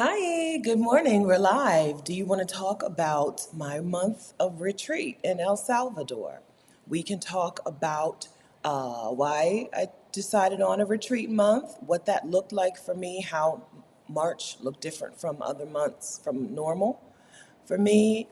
Hi, good morning. We're live. Do you want to talk about my month of retreat in El Salvador? We can talk about why I decided on a retreat month, what that looked like for me, how March looked different from other months, from normal for me,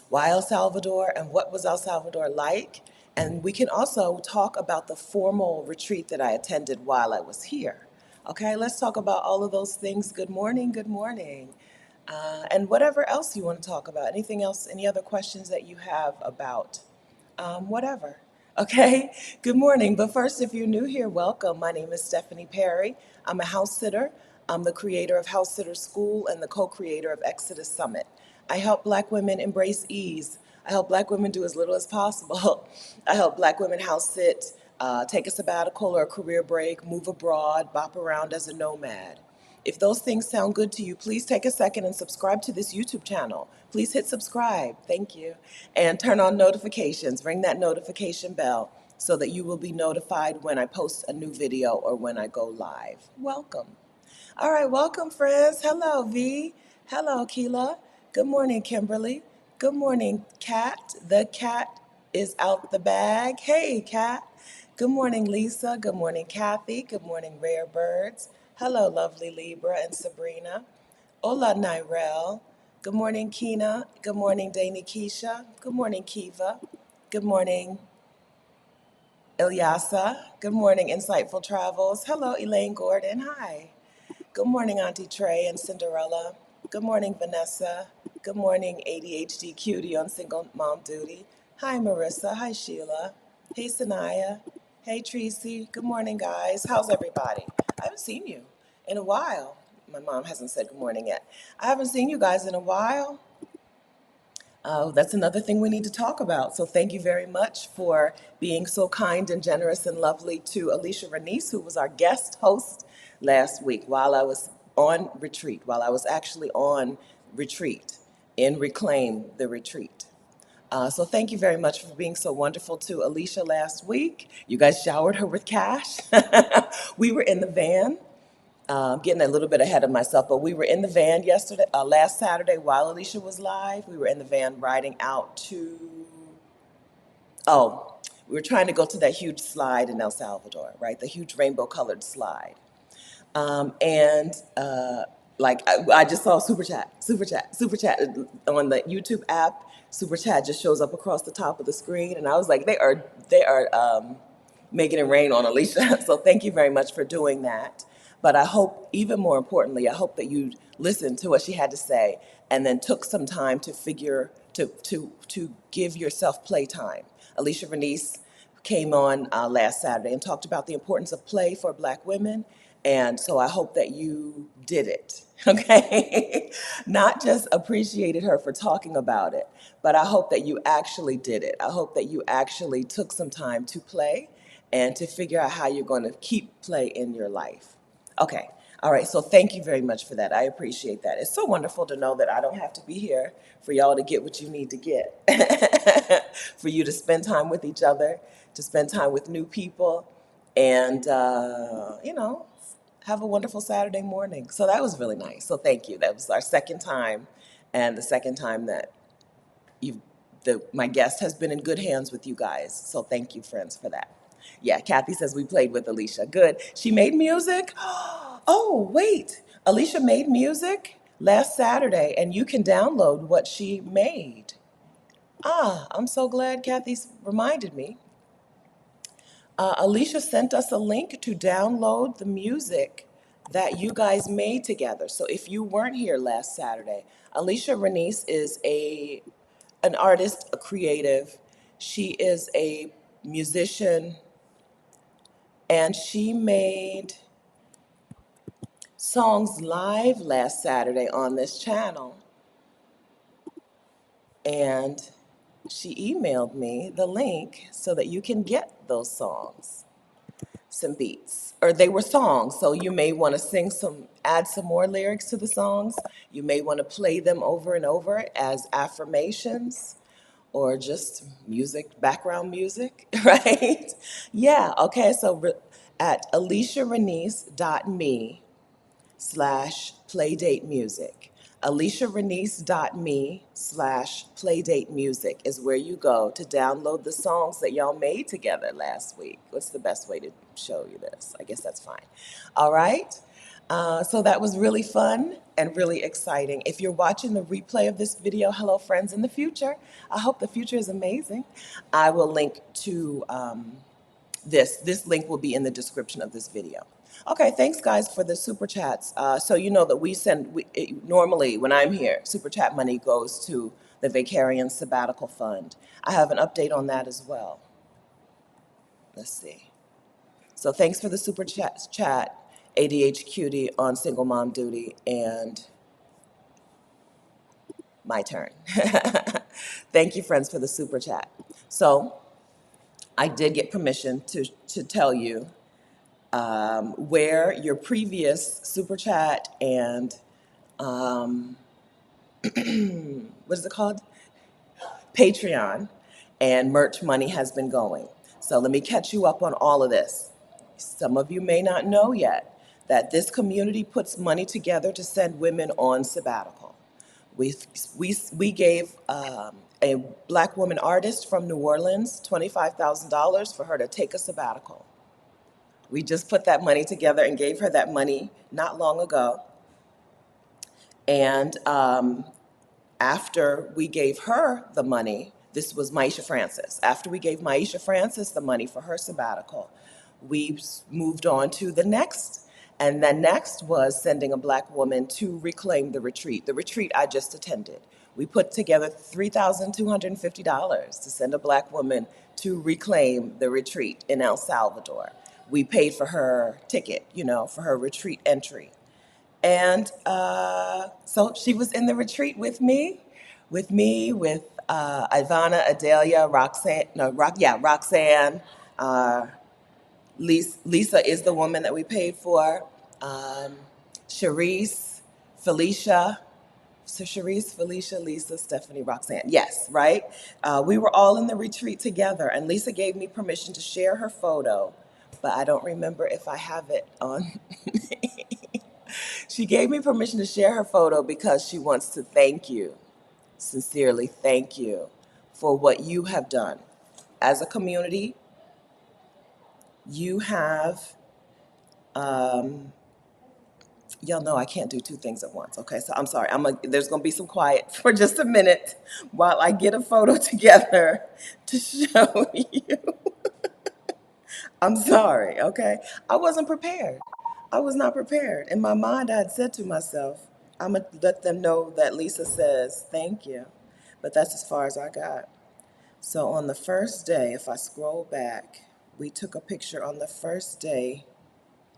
why El Salvador and what was El Salvador like. And we can also talk about the formal retreat that I attended while I was here. Okay, let's talk about all of those things. Good morning, good morning. And whatever else you want to talk about. Anything else, any other questions that you have about whatever. Okay, good morning. But first, if you're new here, welcome. My name is Stephanie Perry. I'm a house sitter. I'm the creator of House Sitter School and the co creator of Exodus Summit. I help Black women embrace ease. I help Black women do as little as possible. I help Black women house sit, take a sabbatical or a career break, move abroad, bop around as a nomad. If those things sound good to you, please take a second and subscribe to this YouTube channel. Please hit subscribe. Thank you. And turn on notifications. Ring that notification bell so that you will be notified when I post a new video or when I go live. Welcome. All right, welcome, friends. Hello, V. Hello, Keela. Good morning, Kimberly. Good morning, Kat. The cat is out the bag. Hey, Kat. Good morning, Lisa. Good morning, Kathy. Good morning, Rare Birds. Hello, lovely Libra and Sabrina. Hola, Nirel. Good morning, Kina. Good morning, Dani Keisha. Good morning, Kiva. Good morning, Ilyasa. Good morning, Insightful Travels. Hello, Elaine Gordon. Hi. Good morning, Auntie Trey and Cinderella. Good morning, Vanessa. Good morning, ADHD cutie on single mom duty. Hi, Marissa. Hi, Sheila. Hey, Sanaya. Hey, Tracy. Good morning, guys. How's everybody? I haven't seen you in a while. My mom hasn't said good morning yet. I haven't seen you guys in a while. That's another thing we need to talk about. So thank you very much for being so kind and generous and lovely to Alicia Renice, who was our guest host last week while I was on retreat, while I was actually on retreat in Reclaim the Retreat. So thank you very much for being so wonderful to Alicia last week. You guys showered her with cash. We were in the van, getting a little bit ahead of myself, but we were in the van last Saturday while Alicia was live. We were in the van riding out to, oh, we were trying to go to that huge slide in El Salvador, right? The huge rainbow colored slide. And like I just saw super chat on the YouTube app. Super chat just shows up across the top of the screen, and I was like, they are making it rain on Alicia. So thank you very much for doing that. But I hope, even more importantly, I hope that you listened to what she had to say and then took some time to to give yourself playtime. Alicia Venice came on last Saturday and talked about the importance of play for Black women. And so I hope that you did it, okay? Not just appreciated her for talking about it, but I hope that you actually did it. I hope that you actually took some time to play and to figure out how you're going to keep play in your life. Okay. All right. So thank you very much for that. I appreciate that. It's so wonderful to know that I don't have to be here for y'all to get what you need to get, for you to spend time with each other, to spend time with new people, and, have a wonderful Saturday morning. So that was really nice. So thank you. That was our second time, and the second time that you've my guest has been in good hands with you guys. So thank you, friends, for that. Yeah, Kathy says we played with Alicia. Good. She made music. Oh, wait. Alicia made music last Saturday, and you can download what she made. I'm so glad Kathy's reminded me. Alicia sent us a link to download the music that you guys made together. So if you weren't here last Saturday, Alicia Renice is an artist, a creative. She is a musician, and she made songs live last Saturday on this channel. And she emailed me the link so that you can get those songs, some beats, or they were songs. So you may want to add some more lyrics to the songs. You may want to play them over and over as affirmations or just music, background music, right? Yeah, okay, so at aliciarenice.me, Playdate Music. AliciaRenice.me/Playdate Music is where you go to download the songs that y'all made together last week. What's the best way to show you this? I guess that's fine. All right. So that was really fun and really exciting. If you're watching the replay of this video, hello, friends in the future. I hope the future is amazing. I will link to this link will be in the description of this video. Okay, thanks guys for the super chats. So you know that normally when I'm here, super chat money goes to the Vicarian Sabbatical Fund. I have an update on that as well. Let's see. So thanks for the super chat, ADH Cutie on single mom duty, and my turn. Thank you, friends, for the super chat. So I did get permission to tell you where your previous super chat and what is it called? Patreon and merch money has been going. So let me catch you up on all of this. Some of you may not know yet that this community puts money together to send women on sabbatical. We gave a black woman artist from New Orleans $25,000 for her to take a sabbatical. We just put that money together and gave her that money not long ago. And after we gave her the money, this was Maisha Francis. After we gave Maisha Francis the money for her sabbatical, we moved on to the next. And the next was sending a black woman to reclaim the retreat I just attended. We put together $3,250 to send a black woman to reclaim the retreat in El Salvador. We paid for her ticket, for her retreat entry. And so she was in the retreat with Ivana, Adalia, Roxanne. Lisa is the woman that we paid for. Charisse, Felicia. So Charisse, Felicia, Lisa, Stephanie, Roxanne. Yes, right? We were all in the retreat together, and Lisa gave me permission to share her photo, but I don't remember if I have it on. She gave me permission to share her photo because she wants to thank you, sincerely thank you for what you have done. As a community, you have, y'all know I can't do two things at once, okay? So I'm sorry, there's gonna be some quiet for just a minute while I get a photo together to show you. I'm sorry, okay? I wasn't prepared. I was not prepared. In my mind, I had said to myself, I'm going to let them know that Lisa says thank you. But that's as far as I got. So on the first day, if I scroll back, we took a picture on the first day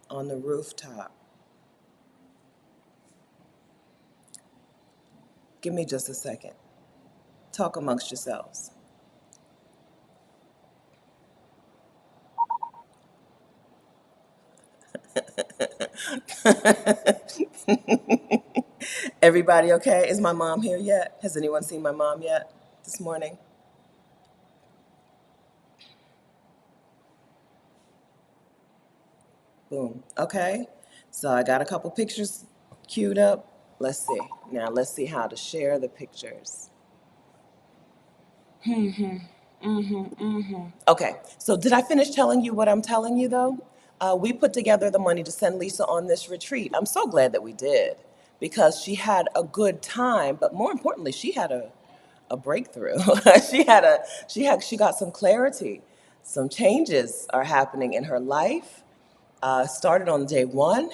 on the rooftop. Give me just a second. Talk amongst yourselves. Everybody okay? Is my mom here yet? Has anyone seen my mom yet this morning? Boom. Okay. So I got a couple pictures queued up. Let's see. Now let's see how to share the pictures. Okay. So did I finish telling you what I'm telling you though? We put together the money to send Lisa on this retreat. I'm so glad that we did because she had a good time, but more importantly, she had a breakthrough. She got some clarity. Some changes are happening in her life. Started on day one,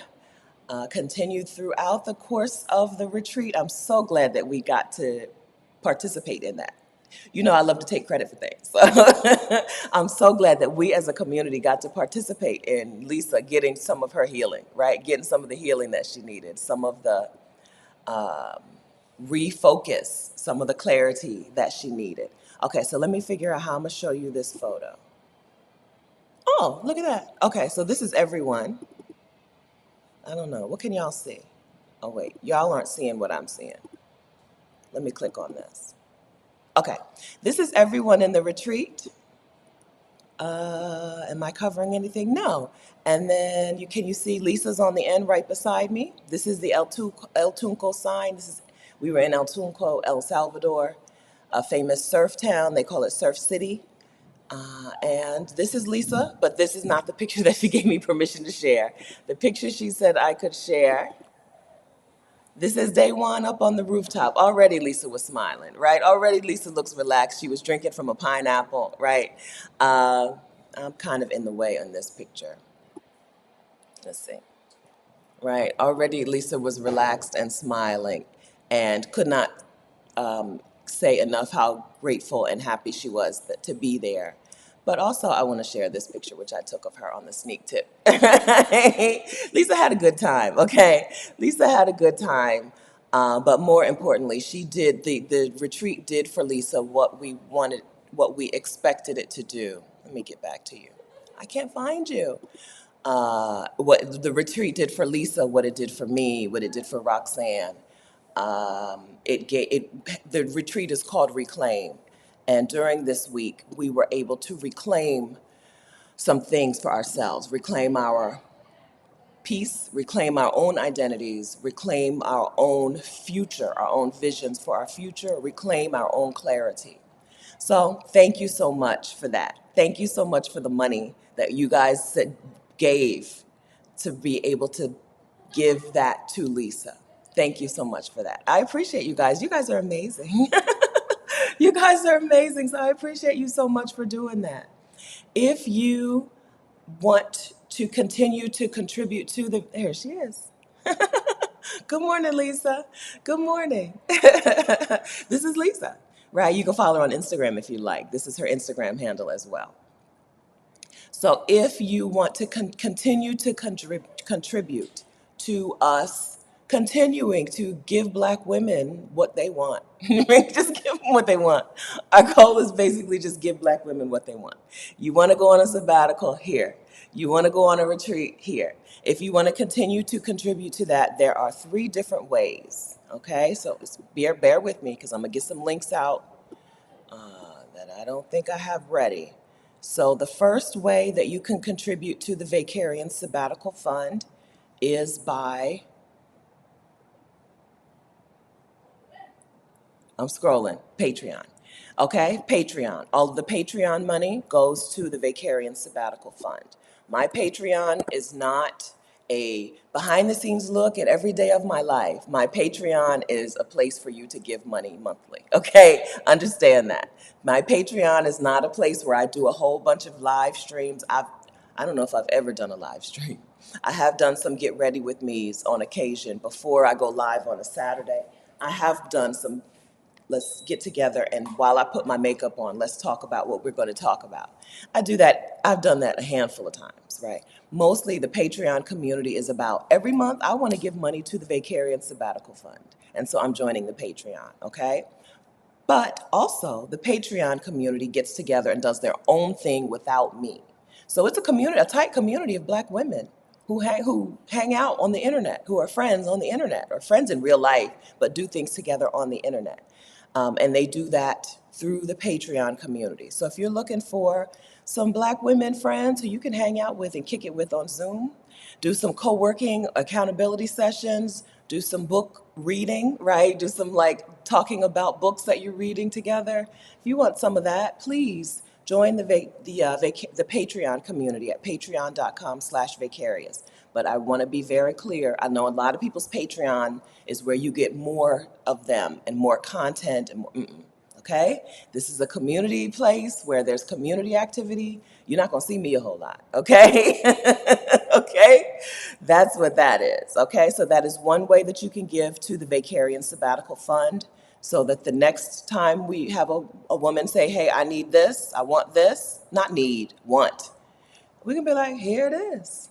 continued throughout the course of the retreat. I'm so glad that we got to participate in that. You know, I love to take credit for things. So I'm so glad that we as a community got to participate in Lisa getting some of her healing, right? Getting some of the healing that she needed, some of the refocus, some of the clarity that she needed. Okay, so let me figure out how I'm gonna show you this photo. Oh, look at that. Okay, so this is everyone. I don't know. What can y'all see? Oh, wait. Y'all aren't seeing what I'm seeing. Let me click on this. Okay. This is everyone in the retreat. Am I covering anything? No. And then can you see Lisa's on the end right beside me? This is the El Tunco sign. We were in El Tunco, El Salvador, a famous surf town. They call it Surf City. And this is Lisa, but this is not the picture that she gave me permission to share. The picture she said I could share. This is day one up on the rooftop. Already Lisa was smiling, right? Already Lisa looks relaxed. She was drinking from a pineapple, right? Uh, I'm kind of in the way on this picture. Let's see. Right. Already Lisa was relaxed and smiling and could not say enough how grateful and happy she was to be there. But also, I want to share this picture, which I took of her on the sneak tip. Lisa had a good time, okay? Lisa had a good time. But more importantly, the retreat did for Lisa what we wanted, what we expected it to do. Let me get back to you. I can't find you. What the retreat did for Lisa, what it did for me, what it did for Roxanne. The retreat is called Reclaim. And during this week, we were able to reclaim some things for ourselves, reclaim our peace, reclaim our own identities, reclaim our own future, our own visions for our future, reclaim our own clarity. So thank you so much for that. Thank you so much for the money that you guys gave to be able to give that to Lisa. Thank you so much for that. I appreciate you guys. You guys are amazing. You guys are amazing. So I appreciate you so much for doing that. If you want to continue to contribute to there she is. Good morning, Lisa. Good morning. This is Lisa, right? You can follow her on Instagram if you like. This is her Instagram handle as well. So if you want to continue to contribute to us continuing to give Black women what they want, just give them what they want. Our goal is basically just give Black women what they want. You want to go on a sabbatical? Here. You want to go on a retreat? Here. If you want to continue to contribute to that, there are 3 different ways. Okay, so bear with me because I'm going to get some links out that I don't think I have ready. So the first way that you can contribute to the Vacarian Sabbatical Fund is by, I'm scrolling, Patreon. Okay, Patreon. All of the Patreon money goes to the Vacarian Sabbatical Fund. My Patreon is not a behind the scenes look at every day of my life. My Patreon is a place for you to give money monthly. Okay, understand that. My Patreon is not a place where I do a whole bunch of live streams. I don't know if I've ever done a live stream. I have done some get ready with me's on occasion before I go live on a Saturday. I have done some let's get together and while I put my makeup on, let's talk about what we're going to talk about. I do that. I've done that a handful of times, right? Mostly the Patreon community is about every month I want to give money to the Vacarian Sabbatical Fund. And so I'm joining the Patreon, okay? But also, the Patreon community gets together and does their own thing without me. So it's a community, a tight community of Black women who hang out on the internet, who are friends on the internet, or friends in real life, but do things together on the internet. And they do that through the Patreon community. So if you're looking for some Black women friends who you can hang out with and kick it with on Zoom, do some co-working accountability sessions, do some book reading, right? Do some like talking about books that you're reading together. If you want some of that, please join the Patreon community at patreon.com/vicarious. But I want to be very clear. I know a lot of people's Patreon is where you get more of them and more content and more, okay? This is a community place where there's community activity. You're not going to see me a whole lot, okay? Okay? That's what that is, okay? So that is one way that you can give to the Vacarian Sabbatical Fund so that the next time we have a woman say, hey, I need this, I want this, not need, want. We can be like, here it is.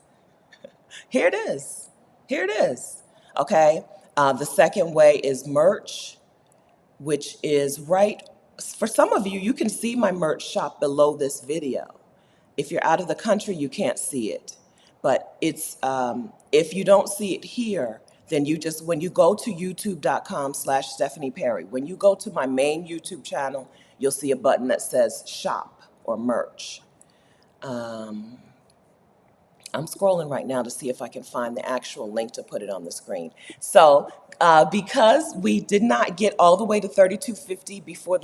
Here it is. Here it is. Okay? The second way is merch, which is right. For some of you, you can see my merch shop below this video. If you're out of the country, you can't see it. But it's if you don't see it here, then when you go to youtube.com/Stephanie Perry, when you go to my main YouTube channel, you'll see a button that says shop or merch. Um, I'm scrolling right now to see if I can find the actual link to put it on the screen. So, because we did not get all the way to 3250 before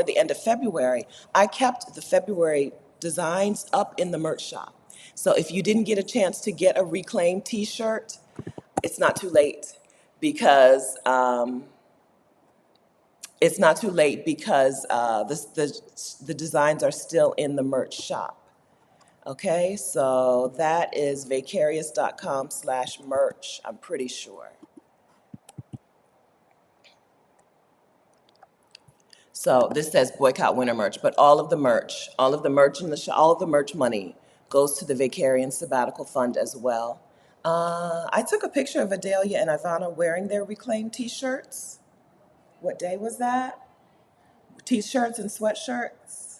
the end of February, I kept the February designs up in the merch shop. So if you didn't get a chance to get a reclaimed T-shirt, it's not too late because the designs are still in the merch shop. Okay, so that is vicarious.com/merch, I'm pretty sure. So this says boycott winter merch, but all of the merch in the all of the merch money goes to the Vicarian Sabbatical Fund as well. I took a picture of Adalia and Ivana wearing their reclaimed T-shirts. What day was that? T-shirts and sweatshirts.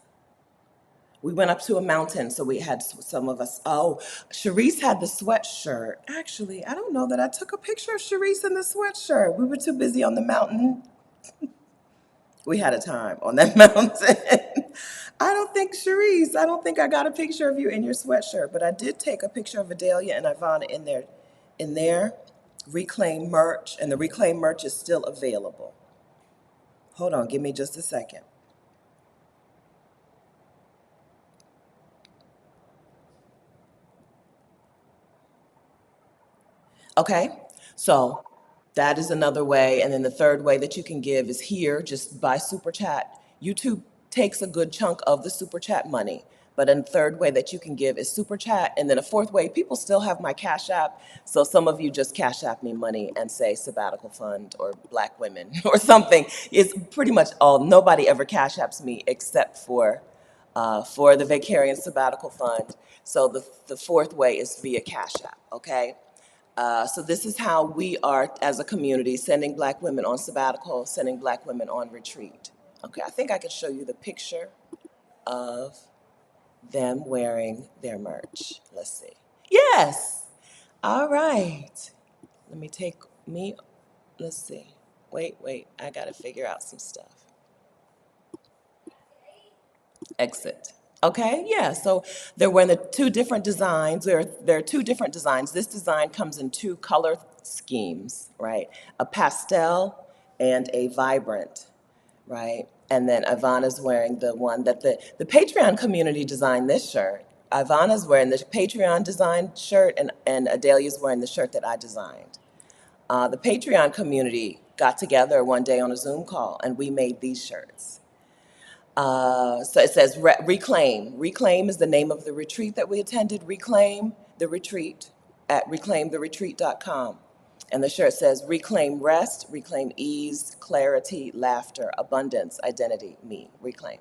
We went up to a mountain, so we had some of us. Oh, Sharice had the sweatshirt. Actually, I don't know that I took a picture of Sharice in the sweatshirt. We were too busy on the mountain. We had a time on that mountain. I don't think I got a picture of you in your sweatshirt, but I did take a picture of Adalia and Ivana in their reclaimed merch, and the reclaimed merch is still available. Hold on, give me just a second. Okay, so that is another way. And then the third way that you can give is here, just by super chat. YouTube takes a good chunk of the super chat money. But a third way that you can give is super chat. And then a fourth way, people still have my Cash App. So some of you just Cash App me money and say sabbatical fund or black women or something. It's pretty much all, nobody ever Cash Apps me except for the Vicarian Sabbatical Fund. So the fourth way is via Cash App, okay? So this is how we are, as a community, sending black women on sabbatical, sending black women on retreat. Okay, I think I can show you the picture of them wearing their merch. Let's see. Yes! All right. Let me take me, let's see. Wait, I gotta figure out some stuff. Exit. Okay, yeah, so they're wearing the two different designs. There are two different designs. This design comes in two color schemes, right? A pastel and a vibrant, right? And then Ivana's wearing the one that the Patreon community designed this shirt. Ivana's wearing the Patreon designed shirt, and Adalia's wearing the shirt that I designed. The Patreon community got together one day on a Zoom call, and we made these shirts. So it says Reclaim. Reclaim is the name of the retreat that we attended. Reclaim the retreat at reclaimtheretreat.com. And the shirt says Reclaim rest, reclaim ease, clarity, laughter, abundance, identity, me, reclaim.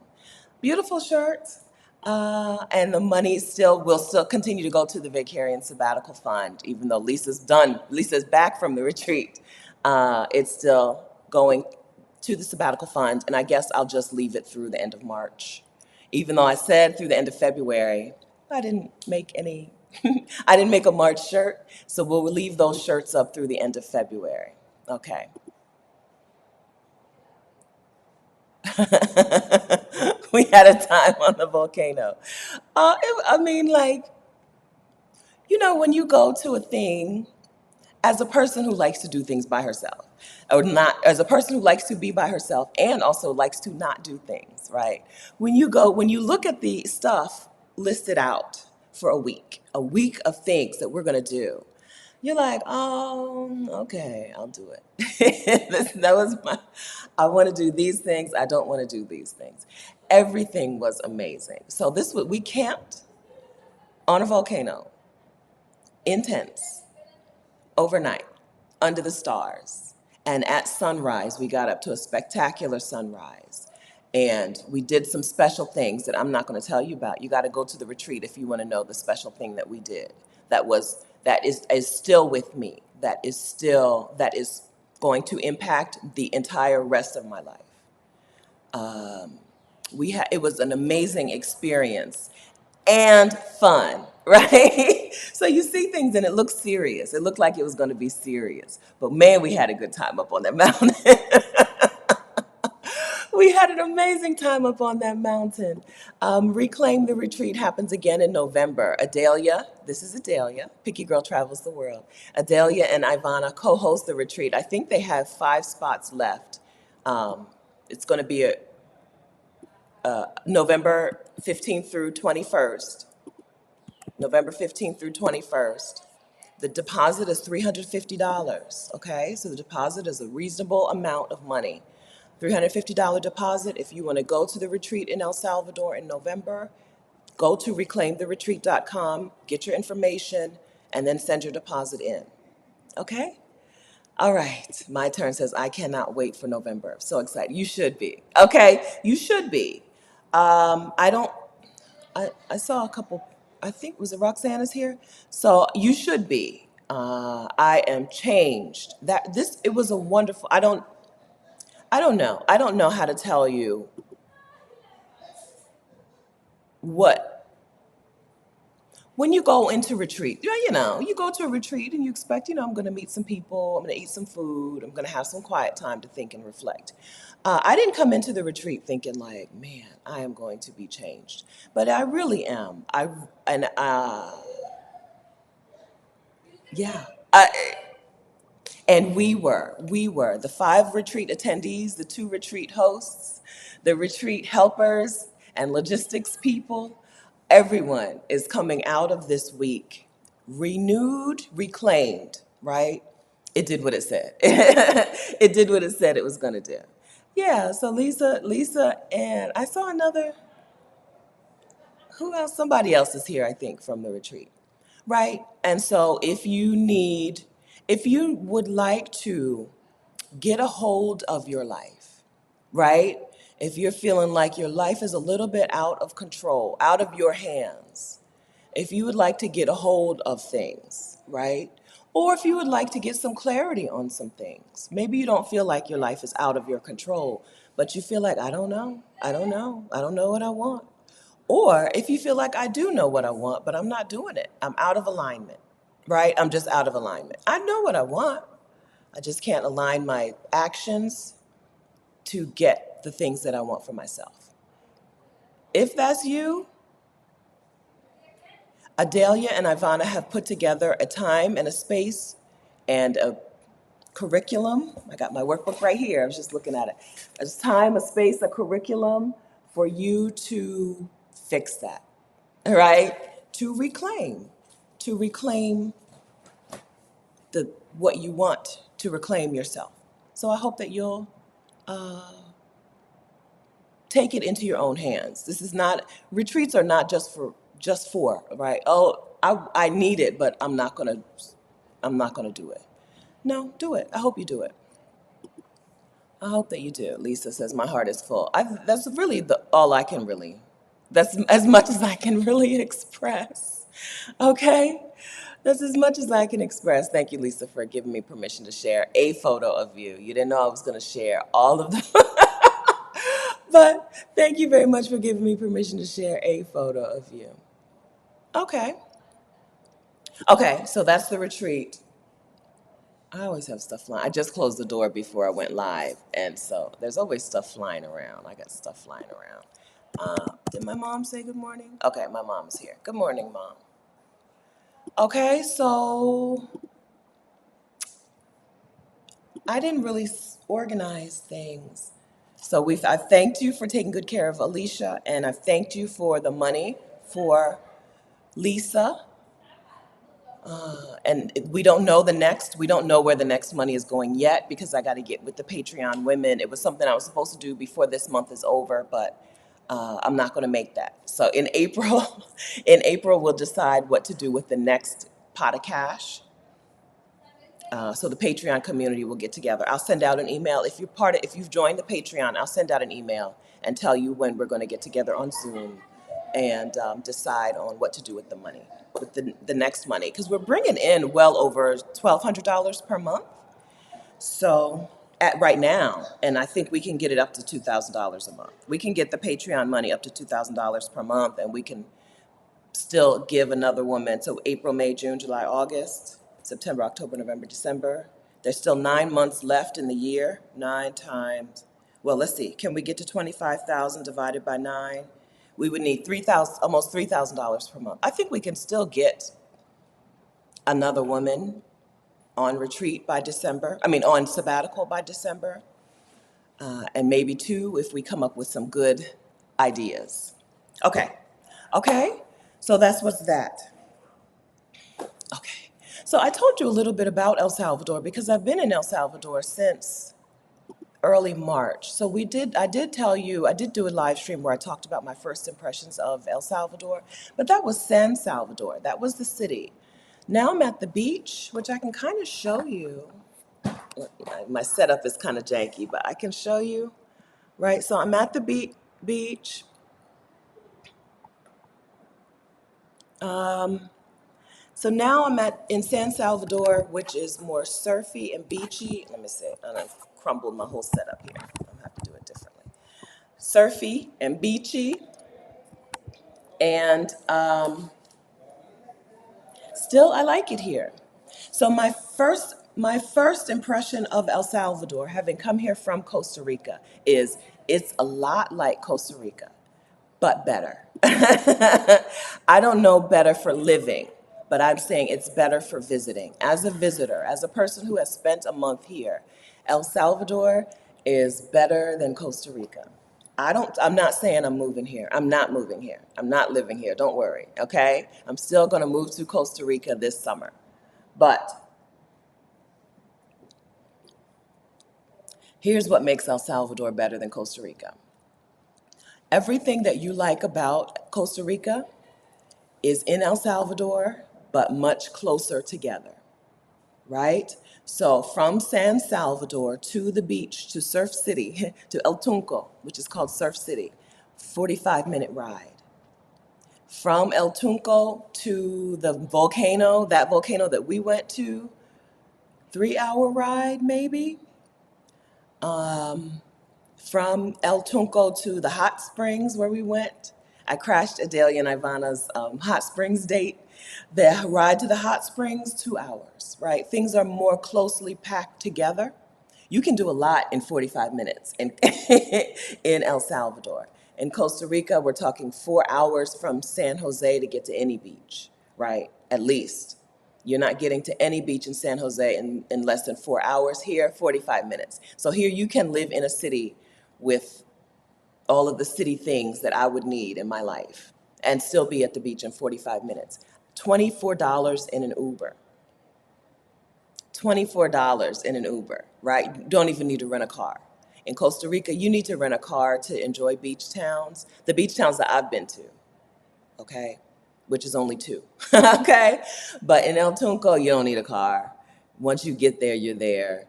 Beautiful shirts. And the money will still continue to go to the Vicarian Sabbatical Fund, even though Lisa's back from the retreat. It's still going to the sabbatical fund, and I guess I'll just leave it through the end of March. Even though I said through the end of February, I didn't make any, I didn't make a March shirt, so we'll leave those shirts up through the end of February. Okay. We had a time on the volcano. I mean, like, when you go to a thing, as a person who likes to do things by herself, or not, as a person who likes to be by herself and also likes to not do things, right? When you look at the stuff listed out for a week of things that we're gonna do, you're like, oh, okay, I'll do it. That was I wanna do these things, I don't wanna do these things. Everything was amazing. So we camped on a volcano in tents overnight under the stars. And at sunrise, we got up to a spectacular sunrise. And we did some special things that I'm not going to tell you about. You got to go to the retreat if you want to know the special thing that we did. That is still with me. That is going to impact the entire rest of my life. It was an amazing experience and fun, right? So you see things and it looks serious. It looked like it was going to be serious, but man, we had a good time up on that mountain. We had an amazing time up on that mountain. Reclaim the Retreat happens again in November. Adalia, this is Adalia, Picky Girl Travels the World. Adalia and Ivana co-host the retreat. I think they have 5 spots left. Um, it's going to be November 15th through 21st. November 15th through 21st. The deposit is $350, okay? So the deposit is a reasonable amount of money. $350 deposit. If you want to go to the retreat in El Salvador in November, go to reclaimtheretreat.com, get your information, and then send your deposit in, okay? All right, my turn says, I cannot wait for November. So excited. You should be, okay? You should be. I don't, I saw a couple, I think, was it Roxanna's here? So you should be. I am changed. It was a wonderful, I don't know. I don't know how to tell you what, when you go into retreat, you go to a retreat and you expect, I'm going to meet some people, I'm going to eat some food, I'm going to have some quiet time to think and reflect. I didn't come into the retreat thinking like, man, I am going to be changed, but I really am. And yeah, and we were the 5 retreat attendees, the 2 retreat hosts, the retreat helpers and logistics people. Everyone is coming out of this week renewed, reclaimed, right? It did what it said. It did what it said it was going to do. Yeah, so Lisa, and I saw another, who else? Somebody else is here, I think, from the retreat, right? And so if you would like to get a hold of your life, right? If you're feeling like your life is a little bit out of control, out of your hands, if you would like to get a hold of things, right? Or if you would like to get some clarity on some things. Maybe you don't feel like your life is out of your control, but you feel like, I don't know what I want. Or if you feel like I do know what I want, but I'm not doing it, I'm out of alignment, right? I'm just out of alignment. I know what I want, I just can't align my actions to get the things that I want for myself. If that's you, Adalia and Ivana have put together a time and a space and a curriculum. I got my workbook right here. I was just looking at it. A time, a space, a curriculum for you to fix that, right? To reclaim, to reclaim the what you want, to reclaim yourself. So I hope that you'll take it into your own hands. This is not, retreats are not just for, right? Oh, I need it, but I'm not gonna do it. No, do it. I hope you do it. I hope that you do. Lisa says my heart is full. That's really all I can really. That's as much as I can really express. Okay, that's as much as I can express. Thank you, Lisa, for giving me permission to share a photo of you. You didn't know I was going to share all of them, but thank you very much for giving me permission to share a photo of you. Okay. Okay, so that's the retreat. I always have stuff flying. I just closed the door before I went live, and so there's always stuff flying around. I got stuff flying around. Did my mom say good morning? Okay, my mom's here. Good morning, Mom. Okay, so I didn't really organize things. So I thanked you for taking good care of Alicia, and I thanked you for the money for Lisa. And we don't know where the next money is going yet because I got to get with the Patreon women. It was something I was supposed to do before this month is over, but I'm not going to make that. So in April, in April, we'll decide what to do with the next pot of cash. So the Patreon community will get together. I'll send out an email. If you've joined the Patreon, I'll send out an email and tell you when we're going to get together on Zoom and decide on what to do with the money, with the next money. Because we're bringing in well over $1,200 per month. So at right now, and I think we can get it up to $2,000 a month. We can get the Patreon money up to $2,000 per month, and we can still give another woman, so April, May, June, July, August, September, October, November, December. There's still 9 months left in the year, 9 times. Well, let's see. Can we get to 25,000 divided by 9? We would need 3,000, almost $3,000 per month. I think we can still get another woman on retreat by December. I mean, on sabbatical by December, and maybe two if we come up with some good ideas. Okay. Okay. So that's what's that. Okay. So I told you a little bit about El Salvador because I've been in El Salvador since early March. So I did tell you, I did do a live stream where I talked about my first impressions of El Salvador, but that was San Salvador. That was the city. Now I'm at the beach, which I can kind of show you. My setup is kind of janky, but I can show you, right? So I'm at the beach. So now I'm in San Salvador, which is more surfy and beachy. Let me see. I've crumbled my whole setup here. I'll have to do it differently. Surfy and beachy, and still I like it here. So my first impression of El Salvador, having come here from Costa Rica, is it's a lot like Costa Rica, but better. I don't know better for living, but I'm saying it's better for visiting. As a visitor, as a person who has spent a month here, El Salvador is better than Costa Rica. I'm not saying I'm moving here. I'm not moving here. I'm not living here. Don't worry, okay? I'm still gonna move to Costa Rica this summer. But here's what makes El Salvador better than Costa Rica. Everything that you like about Costa Rica is in El Salvador, but much closer together, right? So from San Salvador to the beach, to Surf City, to El Tunco, which is called Surf City, 45-minute ride. From El Tunco to the volcano, that volcano that we went to, 3-hour ride maybe. From El Tunco to the hot springs where we went. I crashed Adalia and Ivana's hot springs date. The ride to the hot springs, 2 hours, right? Things are more closely packed together. You can do a lot in 45 minutes in, in El Salvador. In Costa Rica, we're talking 4 hours from San Jose to get to any beach, right? At least. You're not getting to any beach in San Jose in less than 4 hours. Here, 45 minutes. So here you can live in a city with all of the city things that I would need in my life and still be at the beach in 45 minutes. $24 in an Uber. $24 in an Uber, right? You don't even need to rent a car. In Costa Rica, you need to rent a car to enjoy beach towns, the beach towns that I've been to, okay? Which is only two, okay? But in El Tunco, you don't need a car. Once you get there, you're there.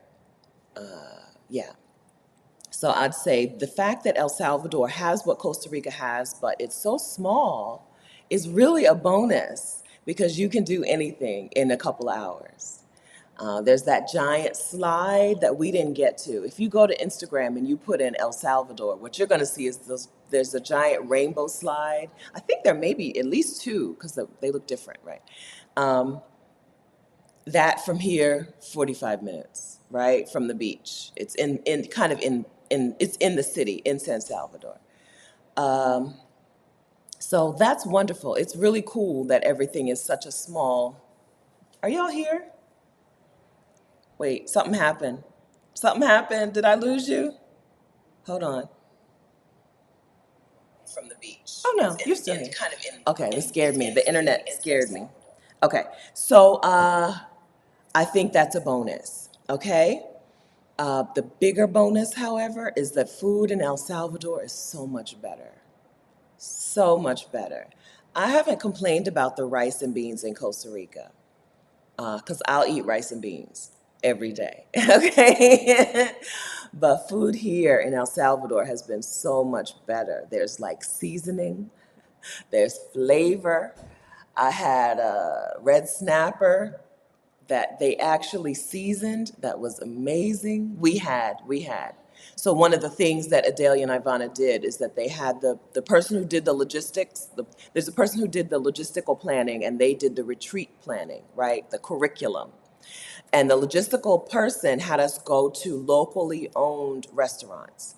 Yeah. So I'd say the fact that El Salvador has what Costa Rica has, but it's so small, is really a bonus because you can do anything in a couple hours. There's that giant slide that we didn't get to. If you go to Instagram and you put in El Salvador, what you're going to see is there's a giant rainbow slide. I think there may be at least two because they look different, right? That from here, 45 minutes, right? From the beach. It's in kind of in it's in the city, in San Salvador. So that's wonderful. It's really cool that everything is such a small. Are y'all here? Wait, something happened. Something happened. Did I lose you? Hold on. From the beach. Oh no, you're still here. Kind of okay, it scared me. The internet scared me. Okay, so I think that's a bonus. Okay. The bigger bonus, however, is that food in El Salvador is so much better. So much better. I haven't complained about the rice and beans in Costa Rica because I'll eat rice and beans every day. Okay. But food here in El Salvador has been so much better. There's like seasoning, there's flavor. I had a red snapper that they actually seasoned that was amazing. We had. So one of the things that Adalia and Ivana did is that they had the person who did the logistics, there's a person who did the logistical planning and they did the retreat planning, right? The curriculum. And the logistical person had us go to locally owned restaurants.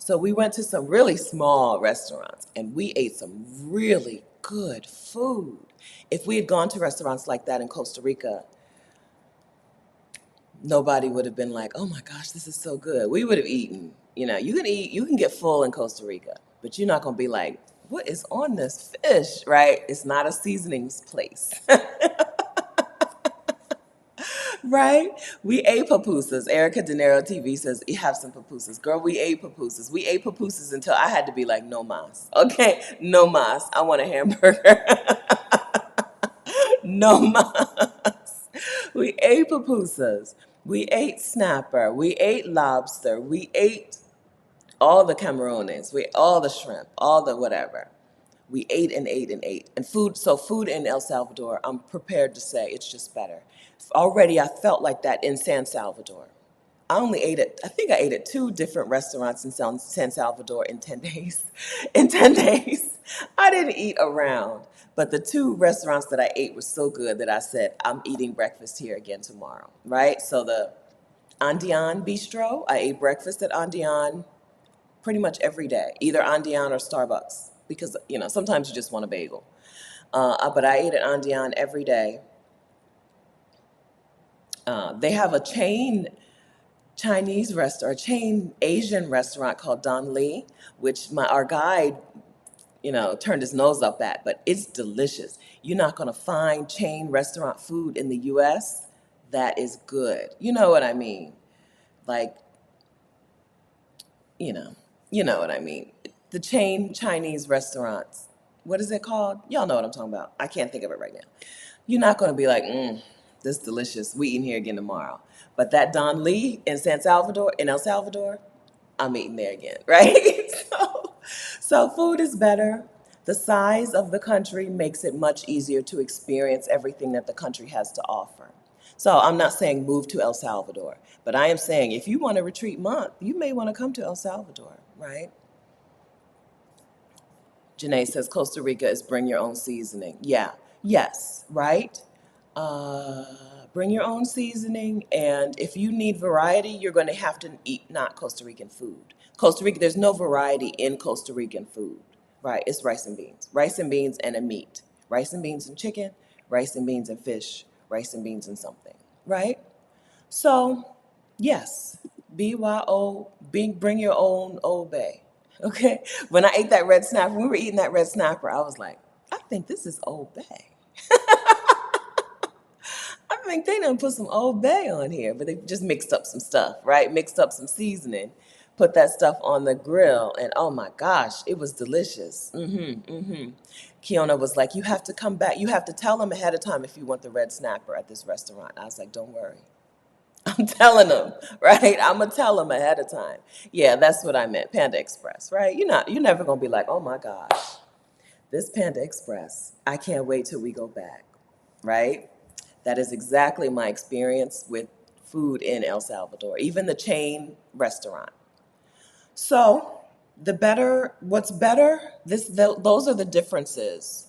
So we went to some really small restaurants and we ate some really good food. If we had gone to restaurants like that in Costa Rica, nobody would have been like, "Oh my gosh, this is so good." We would have eaten. You know, you can get full in Costa Rica, but you're not going to be like, "What is on this fish?" Right? It's not a seasonings place. Right? We ate pupusas. Erica De Niro TV says, "You have some pupusas." Girl, we ate pupusas. We ate pupusas until I had to be like, "No mas." Okay? No mas. I want a hamburger. No mas. We ate pupusas. We ate snapper. We ate lobster. We ate all the camarones. We all the shrimp, all the whatever. We ate and ate and ate. And food, so food in El Salvador, I'm prepared to say it's just better. Already I felt like that in San Salvador. I only ate it, I think I ate at two different restaurants in San Salvador in 10 days. In 10 days. I didn't eat around. But the two restaurants that I ate were so good that I said, I'm eating breakfast here again tomorrow, right? So the Andian Bistro, I ate breakfast at Andian pretty much every day, either Andian or Starbucks, because, you know, sometimes you just want a bagel. But I ate at Andian every day. They have a chain Chinese restaurant, a chain Asian restaurant called Don Lee, which our guide, you know, turned his nose up at, but it's delicious. You're not going to find chain restaurant food in the U.S. that is good. You know what I mean? Like, you know, you know what I mean. The chain Chinese restaurants. What is it called? Y'all know what I'm talking about. I can't think of it right now. You're not going to be like, this is delicious. We eating here again tomorrow. But that Don Lee in San Salvador, in El Salvador, I'm eating there again, right? So food is better. The size of the country makes it much easier to experience everything that the country has to offer. So I'm not saying move to El Salvador, but I am saying if you want a retreat month, you may want to come to El Salvador, right? Janae says Costa Rica is bring your own seasoning. Yeah, yes, right? Uh, Bring your own seasoning, and if you need variety, you're going to have to eat not Costa Rican food. Costa Rica, there's no variety in Costa Rican food, right? It's rice and beans and a meat, rice and beans and chicken, rice and beans and fish, rice and beans and something, right? So, yes, bring your own Old Bay. Okay. When I ate that red snapper, when we were eating that red snapper, I was like, I think this is Old Bay. I think they done put some Old Bay on here, but they just mixed up some stuff, right? Mixed up some seasoning, put that stuff on the grill, and oh my gosh, it was delicious. Kiona was like, you have to come back. You have to tell them ahead of time if you want the red snapper at this restaurant. I was like, don't worry. I'm telling them, right? I'm gonna tell them ahead of time. Yeah, that's what I meant. Panda Express, right? You're never gonna be like, oh my gosh, this Panda Express. I can't wait till we go back, right? That is exactly my experience with food in El Salvador, even the chain restaurant. So what's better? Those are the differences.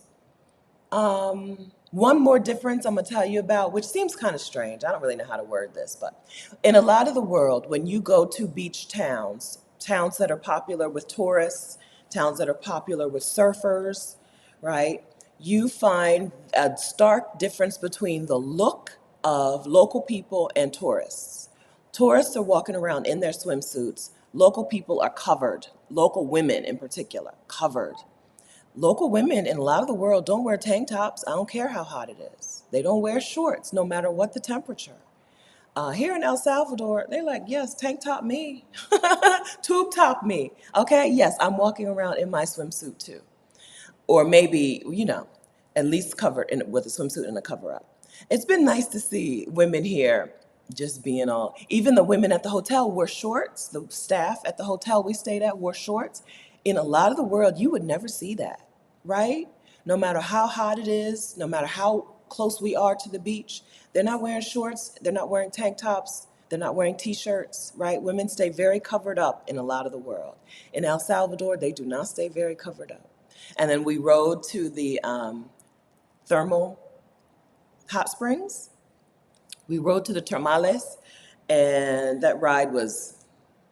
One more difference I'm gonna tell you about, which seems kind of strange. I don't really know how to word this, but in a lot of the world, when you go to beach towns, towns that are popular with tourists, towns that are popular with surfers, right? You find a stark difference between the look of local people and tourists. Tourists are walking around in their swimsuits. Local people are covered, local women in particular, covered. Local women in a lot of the world don't wear tank tops. I don't care how hot it is. They don't wear shorts no matter what the temperature. Here in El Salvador, they're like, yes, tank top me, tube top me. Okay, yes, I'm walking around in my swimsuit too. Or maybe, at least covered with a swimsuit and a cover up. It's been nice to see women here just being all, even the women at the hotel wore shorts. The staff at the hotel we stayed at wore shorts. In a lot of the world, you would never see that, right? No matter how hot it is, no matter how close we are to the beach, they're not wearing shorts, they're not wearing tank tops, they're not wearing t-shirts, right? Women stay very covered up in a lot of the world. In El Salvador, they do not stay very covered up. And then we rode to the thermal hot springs. We rode to the termales, and that ride was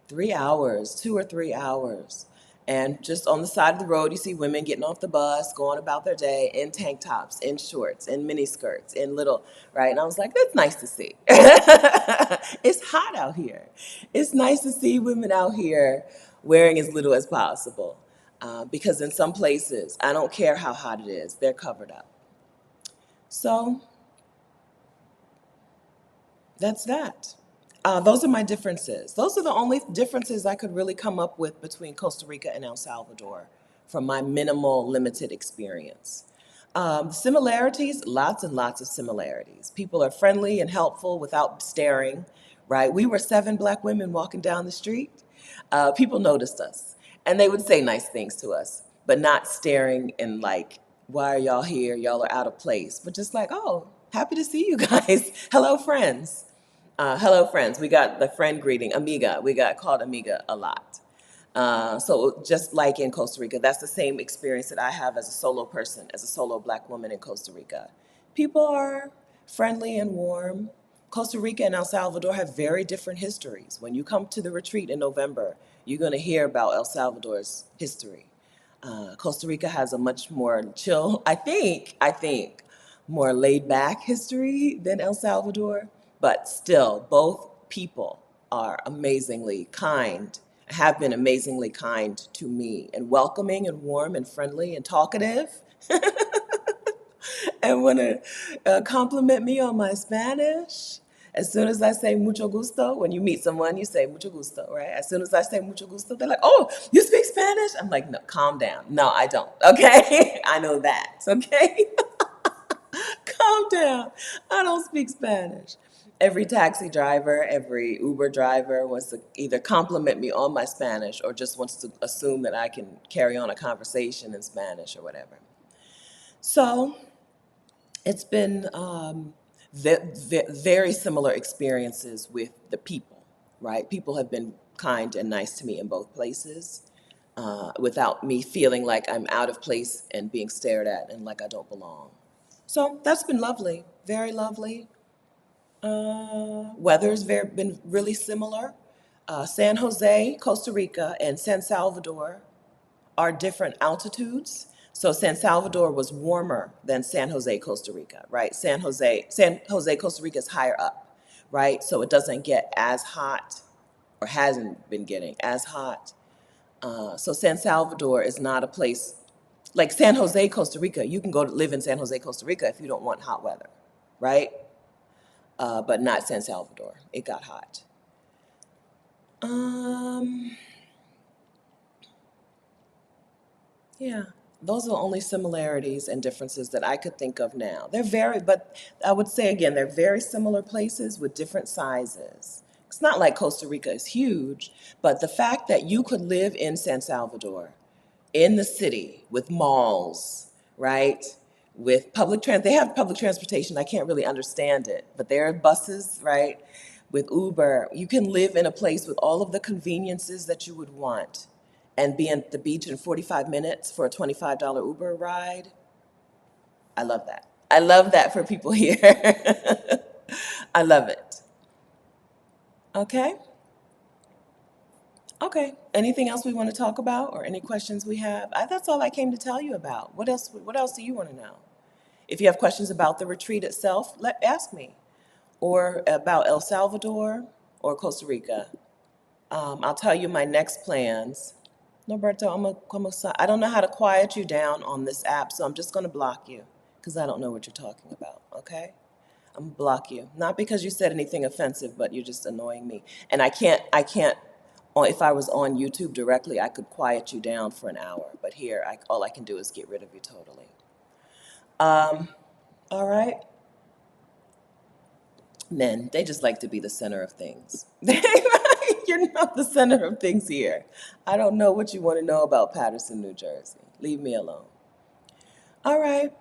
3 hours, 2 or 3 hours. And just on the side of the road, you see women getting off the bus, going about their day in tank tops, in shorts, in mini skirts, in little, right? And I was like, that's nice to see. It's hot out here. It's nice to see women out here wearing as little as possible. Because in some places, I don't care how hot it is, they're covered up. So that's that. Those are my differences. Those are the only differences I could really come up with between Costa Rica and El Salvador from my minimal, limited experience. Similarities, lots and lots of similarities. People are friendly and helpful without staring, right? We were 7 Black women walking down the street. People noticed us and they would say nice things to us, but not staring and like, why are y'all here? Y'all are out of place. But just like, oh, happy to see you guys. Hello, friends. Hello, friends. We got the friend greeting, amiga. We got called amiga a lot. So just like in Costa Rica, that's the same experience that I have as a solo person, as a solo Black woman in Costa Rica. People are friendly and warm. Costa Rica and El Salvador have very different histories. When you come to the retreat in November, you're going to hear about El Salvador's history. Costa Rica has a much more chill, I think, more laid back history than El Salvador, but still, both people are amazingly kind, have been amazingly kind to me, and welcoming and warm and friendly and talkative, and want to compliment me on my Spanish. As soon as I say mucho gusto, when you meet someone, you say mucho gusto, right? As soon as I say mucho gusto, they're like, oh, you speak Spanish? I'm like, no, calm down. No, I don't. Okay. I know that. Okay. Calm down. I don't speak Spanish. Every taxi driver, every Uber driver wants to either compliment me on my Spanish or just wants to assume that I can carry on a conversation in Spanish or whatever. So it's been very similar experiences with the people, right? People have been kind and nice to me in both places without me feeling like I'm out of place and being stared at and like I don't belong. So that's been lovely, very lovely. Been really similar. San Jose, Costa Rica, and San Salvador are different altitudes. So San Salvador was warmer than San Jose, Costa Rica, right? San Jose, Costa Rica is higher up, right? So it doesn't get as hot or hasn't been getting as hot. So San Salvador is not a place like San Jose, Costa Rica. You can go to live in San Jose, Costa Rica if you don't want hot weather, right? But not San Salvador. It got hot. Um, Yeah, those are the only similarities and differences that I could think of now. But I would say again, they're very similar places with different sizes. It's not like Costa Rica is huge, but the fact that you could live in San Salvador, in the city, with malls, right? They have public transportation. I can't really understand it, but there are buses, right? With Uber, you can live in a place with all of the conveniences that you would want and be at the beach in 45 minutes for a $25 Uber ride. I love that. I love that for people here. I love it. Okay. Okay. Anything else we want to talk about or any questions we have? That's all I came to tell you about. What else do you want to know? If you have questions about the retreat itself, ask me. Or about El Salvador or Costa Rica. I'll tell you my next plans. Norberto, I don't know how to quiet you down on this app, so I'm just going to block you because I don't know what you're talking about, okay? I'm gonna block you. Not because you said anything offensive, but you're just annoying me. And if I was on YouTube directly, I could quiet you down for an hour. But here, all I can do is get rid of you totally. All right? Men, they just like to be the center of things. You're not the center of things here. I don't know what you want to know about Paterson, New Jersey. Leave me alone. All right.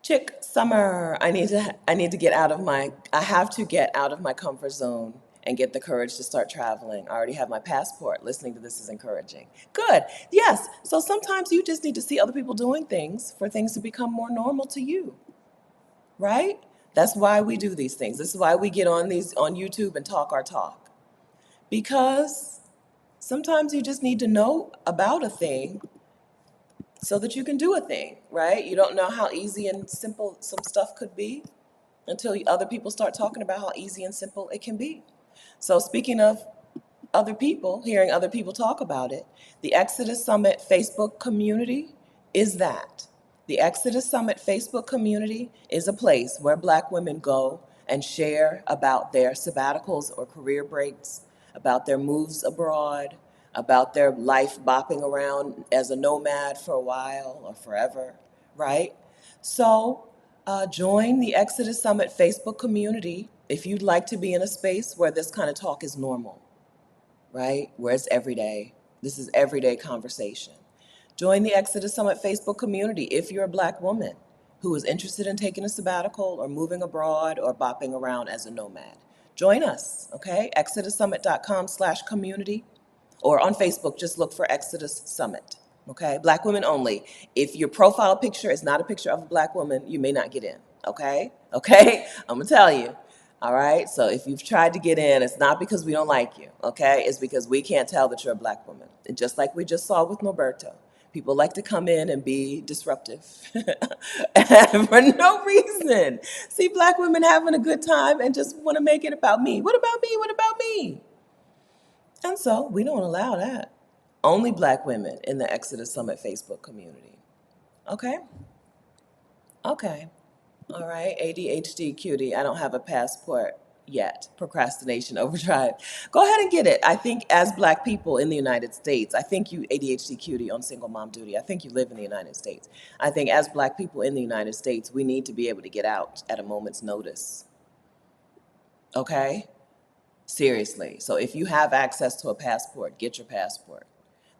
Chick summer. I have to get out of my comfort zone and get the courage to start traveling. I already have my passport. Listening to this is encouraging. Good. Yes. So sometimes you just need to see other people doing things for things to become more normal to you, right? That's why we do these things. This is why we get on YouTube and talk our talk. because sometimes you just need to know about a thing so that you can do a thing, right? You don't know how easy and simple some stuff could be until other people start talking about how easy and simple it can be. So, speaking of other people, hearing other people talk about it, the Exodus Summit Facebook community is that. The Exodus Summit Facebook community is a place where Black women go and share about their sabbaticals or career breaks, about their moves abroad, about their life bopping around as a nomad for a while or forever, right? So, join the Exodus Summit Facebook community if you'd like to be in a space where this kind of talk is normal, right? Where it's every day. This is everyday conversation. Join the Exodus Summit Facebook community if you're a Black woman who is interested in taking a sabbatical or moving abroad or bopping around as a nomad. Join us, okay? ExodusSummit.com/community, or on Facebook, just look for Exodus Summit, okay? Black women only. If your profile picture is not a picture of a Black woman, you may not get in, okay? Okay? I'm gonna tell you. All right, so if you've tried to get in, it's not because we don't like you, okay? It's because we can't tell that you're a Black woman. And just like we just saw with Norberto, people like to come in and be disruptive for no reason. See Black women having a good time and just want to make it about me. What about me? What about me? And so we don't allow that. Only Black women in the Exodus Summit Facebook community. Okay? Okay. All right, ADHD cutie. I don't have a passport yet. Procrastination overdrive. Go ahead and get it. I think as Black people in the United States, I think you ADHD cutie on single mom duty. I think you live in the United States. I think as Black people in the United States, we need to be able to get out at a moment's notice. Okay? Seriously. So if you have access to a passport, get your passport.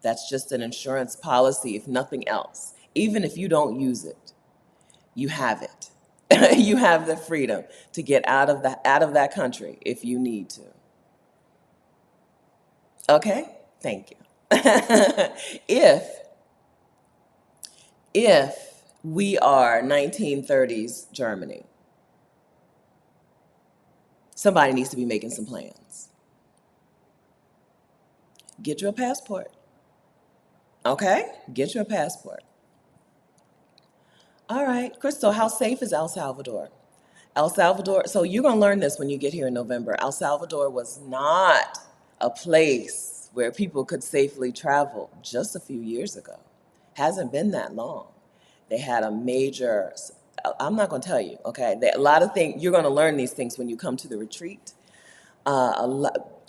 That's just an insurance policy, if nothing else. Even if you don't use it, you have it. You have the freedom to get out of that country if you need to. Okay? Thank you. if if we are 1930s Germany, somebody needs to be making some plans. Get you a passport. Okay? Get you a passport. All right, Crystal, how safe is El Salvador? El Salvador, so you're going to learn this when you get here in November. El Salvador was not a place where people could safely travel just a few years ago. Hasn't been that long. They had a major, I'm not going to tell you, okay? A lot of things, you're going to learn these things when you come to the retreat. A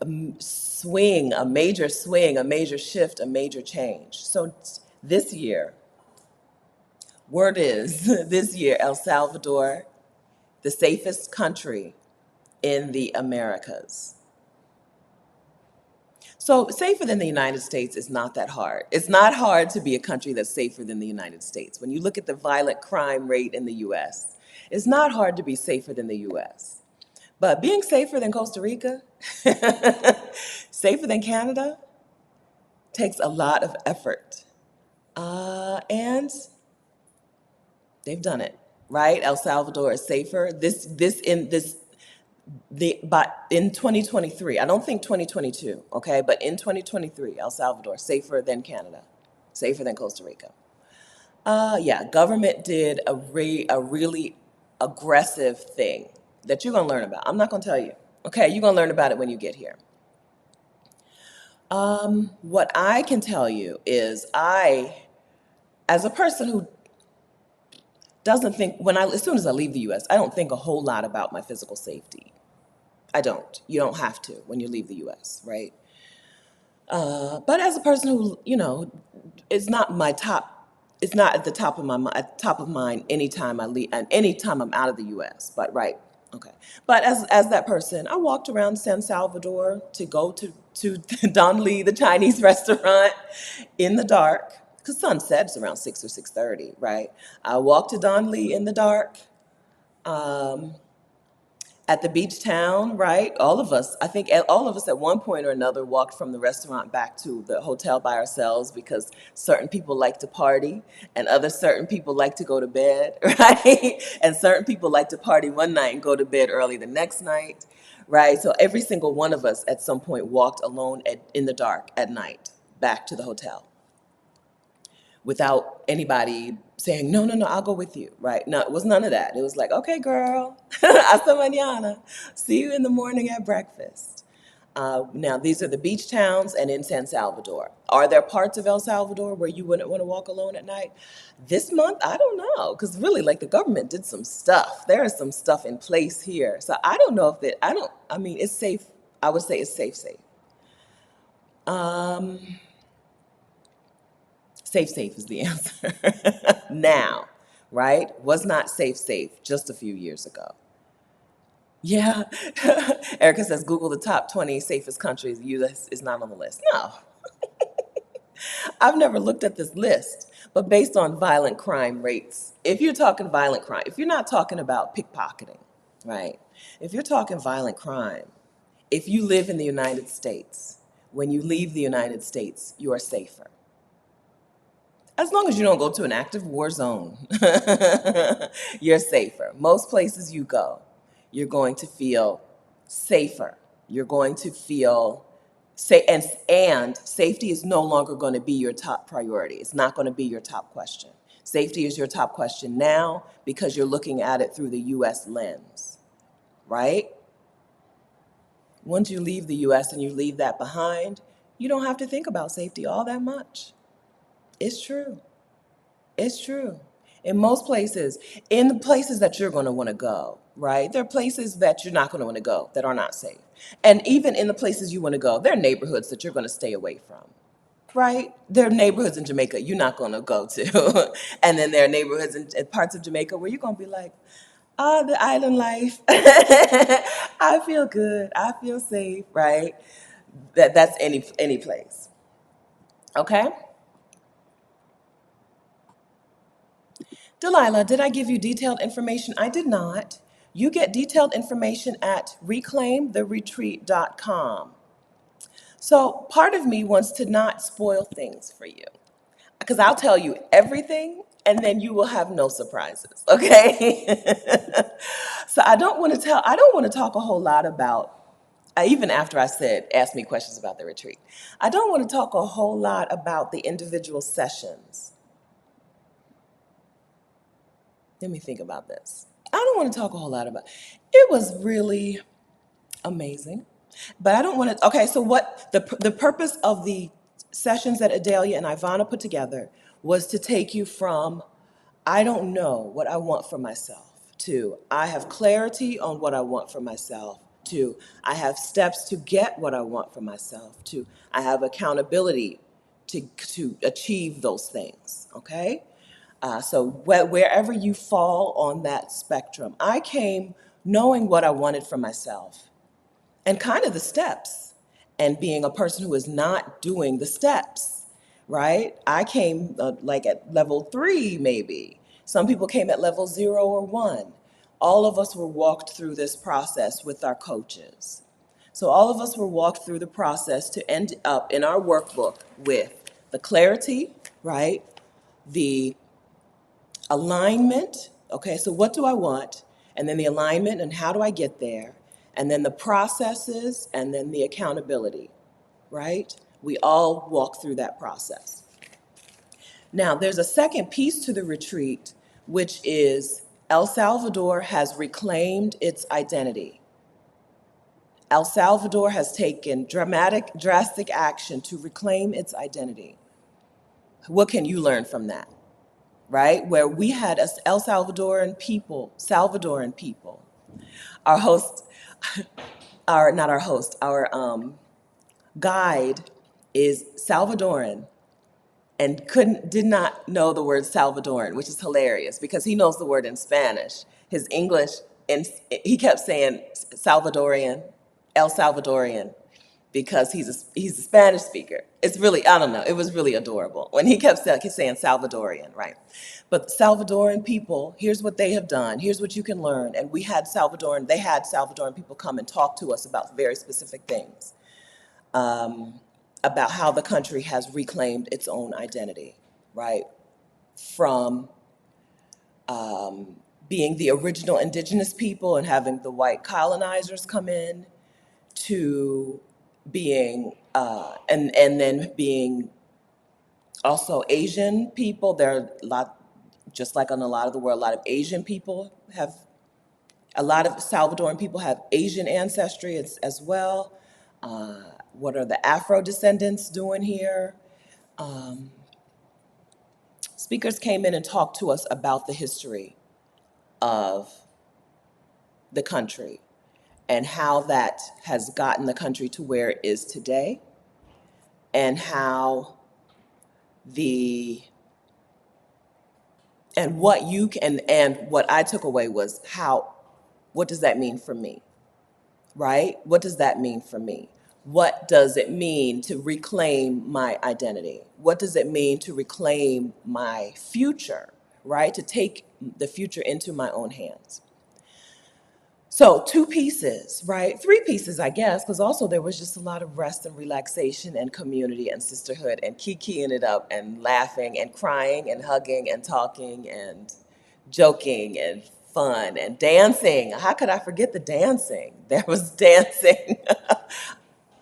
major swing, a major shift, a major change. So this year, word is, this year, El Salvador, the safest country in the Americas. So safer than the United States is not that hard. It's not hard to be a country that's safer than the United States. When you look at the violent crime rate in the US, it's not hard to be safer than the US. But being safer than Costa Rica, safer than Canada, takes a lot of effort. And they've done it, right? El Salvador is safer. But in 2023, I don't think 2022, okay, but in 2023, El Salvador, safer than Canada, safer than Costa Rica. Yeah, government did a really aggressive thing that you're gonna learn about. I'm not gonna tell you, okay, you're gonna learn about it when you get here. What I can tell you is as a person who doesn't think, as soon as I leave the US, I don't think a whole lot about my physical safety. I don't. You don't have to when you leave the U.S., right? But as a person who, it's not my top. It's not at the top of top of mind anytime I leave and anytime I'm out of the U.S. But right, okay. But as that person, I walked around San Salvador to go to Don Lee, the Chinese restaurant, in the dark because sunset is around 6 or 6:30, right? I walked to Don Lee in the dark. At the beach town, right? All of us, I think all of us at one point or another walked from the restaurant back to the hotel by ourselves because certain people like to party and certain people like to go to bed, right? And certain people like to party one night and go to bed early the next night, right? So every single one of us at some point walked alone in the dark at night back to the hotel without anybody saying, no, no, no, I'll go with you, right? No, it was none of that. It was like, okay, girl, hasta mañana. See you in the morning at breakfast. Now, these are the beach towns and in San Salvador. Are there parts of El Salvador where you wouldn't want to walk alone at night? This month, I don't know, because really, like the government did some stuff. There is some stuff in place here. So I don't know if I mean, it's safe. I would say it's safe, safe. Um, Safe, safe is the answer. Now, right? Was not safe, safe just a few years ago. Yeah. Erica says Google the top 20 safest countries. The US is not on the list. No, I've never looked at this list, but based on violent crime rates, if you're talking violent crime, if you're not talking about pickpocketing, right? If you're talking violent crime, if you live in the United States, when you leave the United States, you are safer. As long as you don't go to an active war zone, you're safer. Most places you go, you're going to feel safer. You're going to feel safe, and safety is no longer going to be your top priority. It's not going to be your top question. Safety is your top question now because you're looking at it through the U.S. lens, right? Once you leave the U.S. and you leave that behind, you don't have to think about safety all that much. It's true. It's true. In most places, in the places that you're going to want to go, right? There are places that you're not going to want to go that are not safe. And even in the places you want to go, there are neighborhoods that you're going to stay away from, right? There are neighborhoods in Jamaica you're not going to go to. And then there are neighborhoods in parts of Jamaica where you're going to be like, oh, the island life. I feel good. I feel safe, right? That's any place. Okay? Delilah, did I give you detailed information? I did not. You get detailed information at reclaimtheretreat.com. So part of me wants to not spoil things for you because I'll tell you everything and then you will have no surprises, okay? So I don't want to talk a whole lot about, even after I said, ask me questions about the retreat. I don't want to talk a whole lot about the individual sessions. Let me think about this. I don't want to talk a whole lot about it. Was really amazing, but I don't want to. Okay, so what the purpose of the sessions that Adalia and Ivana put together was to take you from I don't know what I want for myself to I have clarity on what I want for myself to I have steps to get what I want for myself to I have accountability to achieve those things. Okay. So wherever you fall on that spectrum, I came knowing what I wanted for myself and kind of the steps and being a person who is not doing the steps, right? I came like at level 3, maybe. Some people came at level 0 or 1. All of us were walked through this process with our coaches. So all of us were walked through the process to end up in our workbook with the clarity, right? The alignment. Okay, so what do I want? And then the alignment and how do I get there? And then the processes and then the accountability, right? We all walk through that process. Now, there's a second piece to the retreat, which is El Salvador has reclaimed its identity. El Salvador has taken drastic action to reclaim its identity. What can you learn from that? Right? Where we had us Salvadoran people. Our host, not our host, our guide is Salvadoran and did not know the word Salvadoran, which is hilarious because he knows the word in Spanish. His English, and he kept saying Salvadorian, El Salvadorian, because he's a Spanish speaker. It's really, I don't know, it was really adorable when he kept saying Salvadorian, right? But Salvadoran people, here's what they have done, here's what you can learn. And they had Salvadoran people come and talk to us about very specific things, about how the country has reclaimed its own identity, right? From being the original indigenous people and having the white colonizers come in to being, and then being also Asian people. There are a lot, just like in a lot of the world, a lot of Asian people have, a lot of Salvadoran people have Asian ancestry as well. What are the Afro descendants doing here? Speakers came in and talked to us about the history of the country and how that has gotten the country to where it is today, and how the and what you can, and what I took away was how, what does that mean for me, right? What does that mean for me? What does it mean to reclaim my identity? What does it mean to reclaim my future, right? To take the future into my own hands. So two pieces, right? Three pieces, I guess, because also there was just a lot of rest and relaxation and community and sisterhood and kikiing it up and laughing and crying and hugging and talking and joking and fun and dancing. How could I forget the dancing? There was dancing.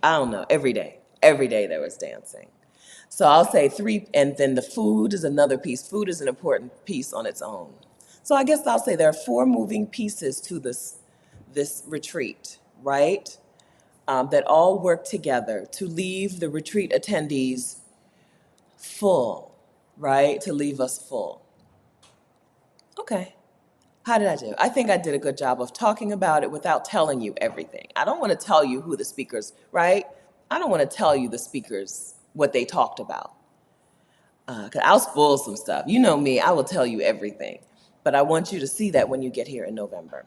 I don't know, every day. Every day there was dancing. So I'll say three, and then the food is another piece. Food is an important piece on its own. So I guess I'll say there are four moving pieces to this retreat, right? That all work together to leave the retreat attendees full, right? To leave us full. Okay. How did I do? I think I did a good job of talking about it without telling you everything. I don't want to tell you who the speakers, right? I don't want to tell you the speakers what they talked about. Because I'll spoil some stuff. You know me, I will tell you everything. But I want you to see that when you get here in November.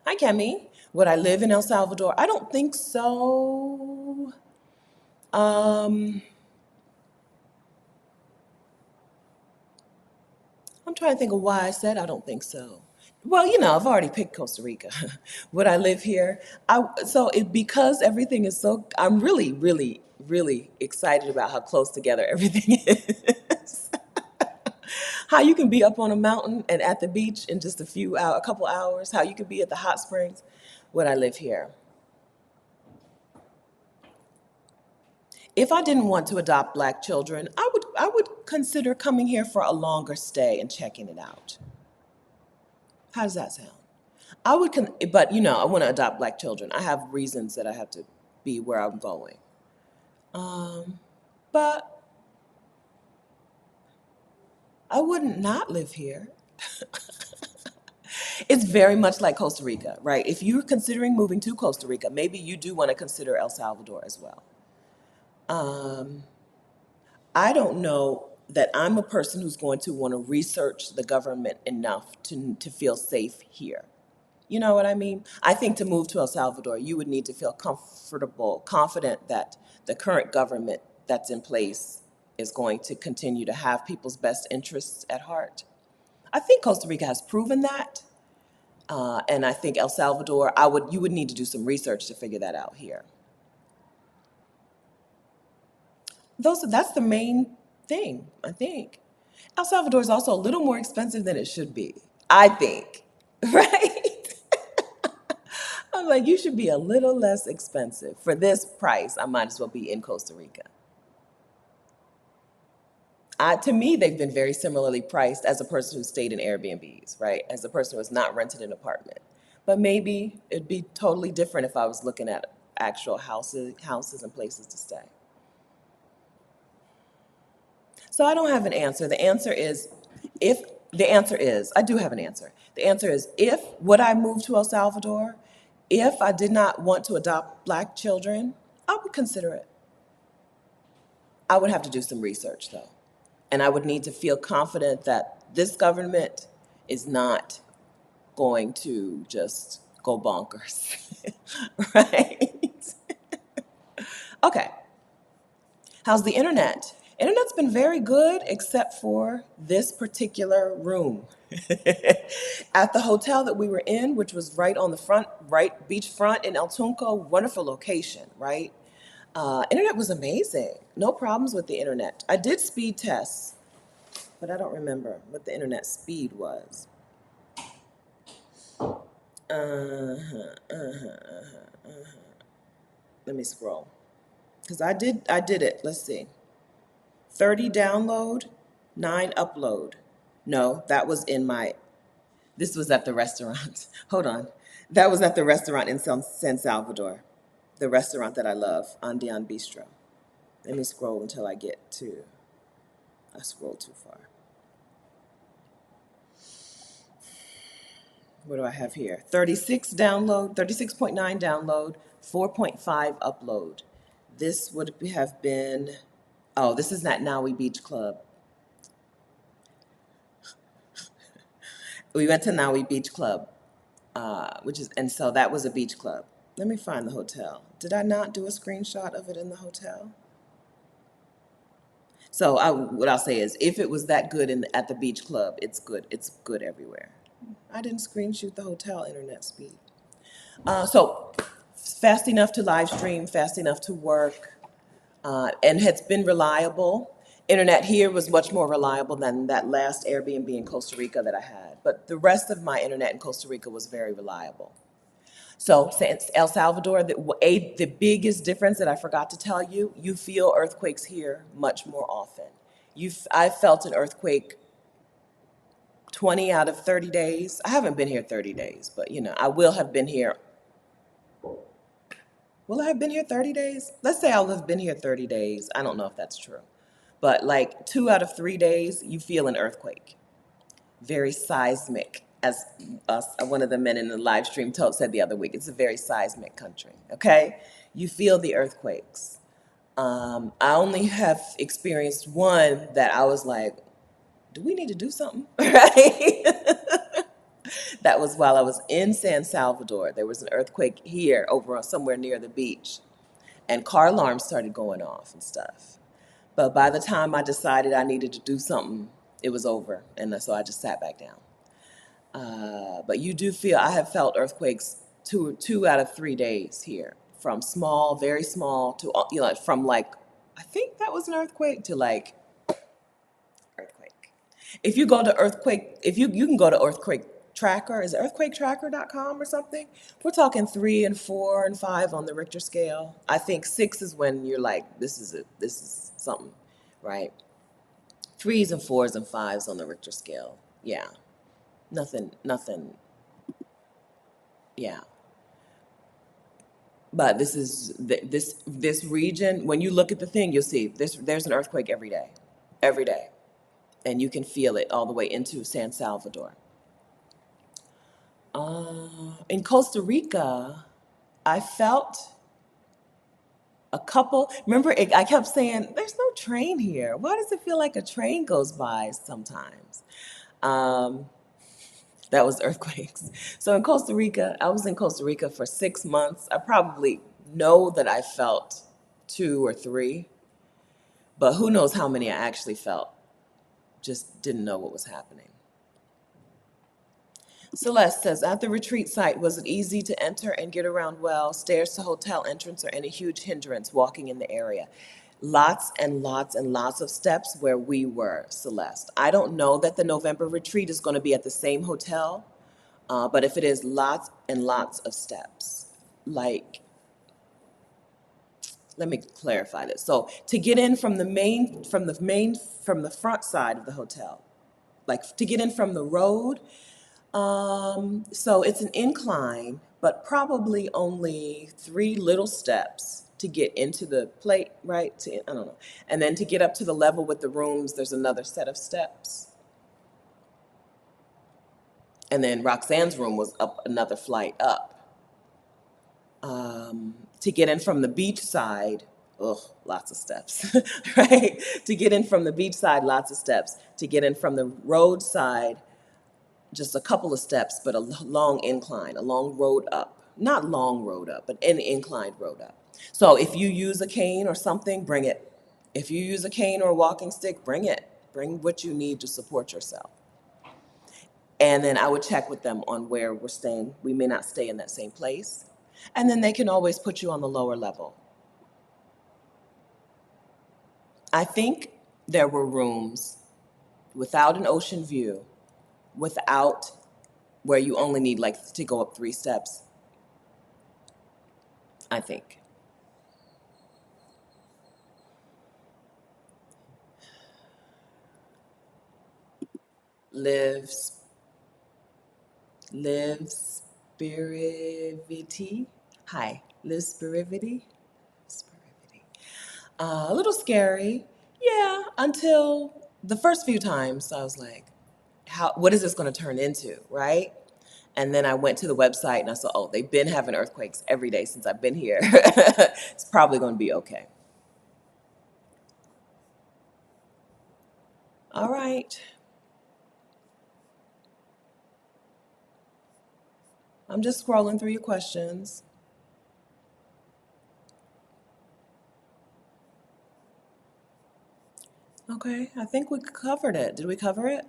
Hi, Kemi. Would I live in El Salvador? I don't think so. Um, I'm trying to think of why I said I don't think so. Well, I've already picked Costa Rica. Would I live here? Because everything is so, I'm really, really, really excited about how close together everything is. How you can be up on a mountain and at the beach in just a couple hours. How you can be at the hot springs. Would I live here? If I didn't want to adopt Black children, I would consider coming here for a longer stay and checking it out. How does that sound? But I want to adopt Black children. I have reasons that I have to be where I'm going. But I wouldn't not live here. It's very much like Costa Rica, right? If you're considering moving to Costa Rica, maybe you do want to consider El Salvador as well. Um, I don't know that I'm a person who's going to want to research the government enough to feel safe here. You know what I mean? I think to move to El Salvador, you would need to feel comfortable, confident that the current government that's in place is going to continue to have people's best interests at heart. I think Costa Rica has proven that, and I think El Salvador, you would need to do some research to figure that out here. That's the main thing, I think. El Salvador is also a little more expensive than it should be, I think, right? I'm like, you should be a little less expensive. For this price, I might as well be in Costa Rica. To me, they've been very similarly priced as a person who stayed in Airbnbs, right? As a person who has not rented an apartment. But maybe it'd be totally different if I was looking at actual houses and places to stay. So I don't have an answer. If the answer is, I do have an answer. The answer is, if would I move to El Salvador? If I did not want to adopt Black children, I would consider it. I would have to do some research though. And I would need to feel confident that this government is not going to just go bonkers. Right? Okay. How's the internet? Internet's been very good except for this particular room. At the hotel that we were in, which was right on the front, right beachfront in El Tunco, wonderful location, right? Internet was amazing. No problems with the internet. I did speed tests, but I don't remember what the internet speed was. Uh-huh, uh-huh. Let me scroll. Because I did it. Let's see. 30 download, 9 upload. No, that was in my, this was at the restaurant. Hold on. That was at the restaurant in San Salvador, the restaurant that I love, Andian Bistro. Let me scroll until I get to, I scrolled too far. What do I have here? 36 download, 36.9 download, 4.5 upload. This would have been, oh, this is not Naui Beach Club. We went to Naui Beach Club, which is, and so that was a beach club. Let me find the hotel. Did I not do a screenshot of it in the hotel? So what I'll say is, if it was that good at the beach club, it's good. It's good everywhere. I didn't screenshot the hotel internet speed. So fast enough to live stream, fast enough to work, and has been reliable. Internet here was much more reliable than that last Airbnb in Costa Rica that I had. But the rest of my internet in Costa Rica was very reliable. So since El Salvador, the biggest difference that I forgot to tell you, you feel earthquakes here much more often. I felt an earthquake 20 out of 30 days. I haven't been here 30 days, but I will have been here. Will I have been here 30 days? Let's say I'll have been here 30 days. I don't know if that's true. But like 2 out of 3 days, you feel an earthquake. Very seismic, as one of the men in the live stream said the other week. It's a very seismic country, okay? You feel the earthquakes. I only have experienced one that I was like, do we need to do something, right? That was while I was in San Salvador. There was an earthquake here over somewhere near the beach, and car alarms started going off and stuff. But by the time I decided I needed to do something, it was over, and so I just sat back down. But you do feel, I have felt earthquakes 2 out of 3 days here, from small, very small, to from like, I think that was an earthquake, to like earthquake. If you go to earthquake, if you can go to earthquake tracker, is it earthquaketracker.com or something? We're talking 3 and 4 and 5 on the Richter scale. I think 6 is when you're like, this is something, right? 3s and 4s and 5s on the Richter scale. Yeah. Nothing. Yeah. But this is this region. When you look at the thing, you'll see there's an earthquake every day, and you can feel it all the way into San Salvador. In Costa Rica, I felt a couple. Remember, I kept saying, "There's no train here. Why does it feel like a train goes by sometimes?" Um, that was earthquakes. So in Costa Rica, I was in Costa Rica for 6 months. I probably know that I felt 2 or 3, but who knows how many I actually felt. Just didn't know what was happening. Celeste says, at the retreat site, was it easy to enter and get around well? Stairs to hotel entrance or any huge hindrance walking in the area? Lots and lots and lots of steps where we were, Celeste. I don't know that the November retreat is going to be at the same hotel, but if it is, lots and lots of steps. Like, let me clarify this. So to get in from the front side of the hotel, like to get in from the road, so it's an incline, but probably only 3 little steps to get into the plate, right? I don't know. And then to get up to the level with the rooms, there's another set of steps. And then Roxanne's room was up another flight up. To get in from the beach side, lots of steps, right? To get in from the beach side, lots of steps. To get in from the road side, just a couple of steps, but a long incline, a long road up. Not long road up, but an inclined road up. So if you use a cane or something, bring it. If you use a cane or a walking stick, bring it. Bring what you need to support yourself. And then I would check with them on where we're staying. We may not stay in that same place. And then they can always put you on the lower level. I think there were rooms without an ocean view, without where you only need like to go up 3 steps, I think. Live, live spirivity. Hi, live spirivity. Spirivity. A little scary, yeah. Until the first few times, I was like, "How? What is this going to turn into?" Right? And then I went to the website and I saw, oh, they've been having earthquakes every day since I've been here. It's probably going to be okay. All right. I'm just scrolling through your questions. Okay, I think we covered it. Did we cover it?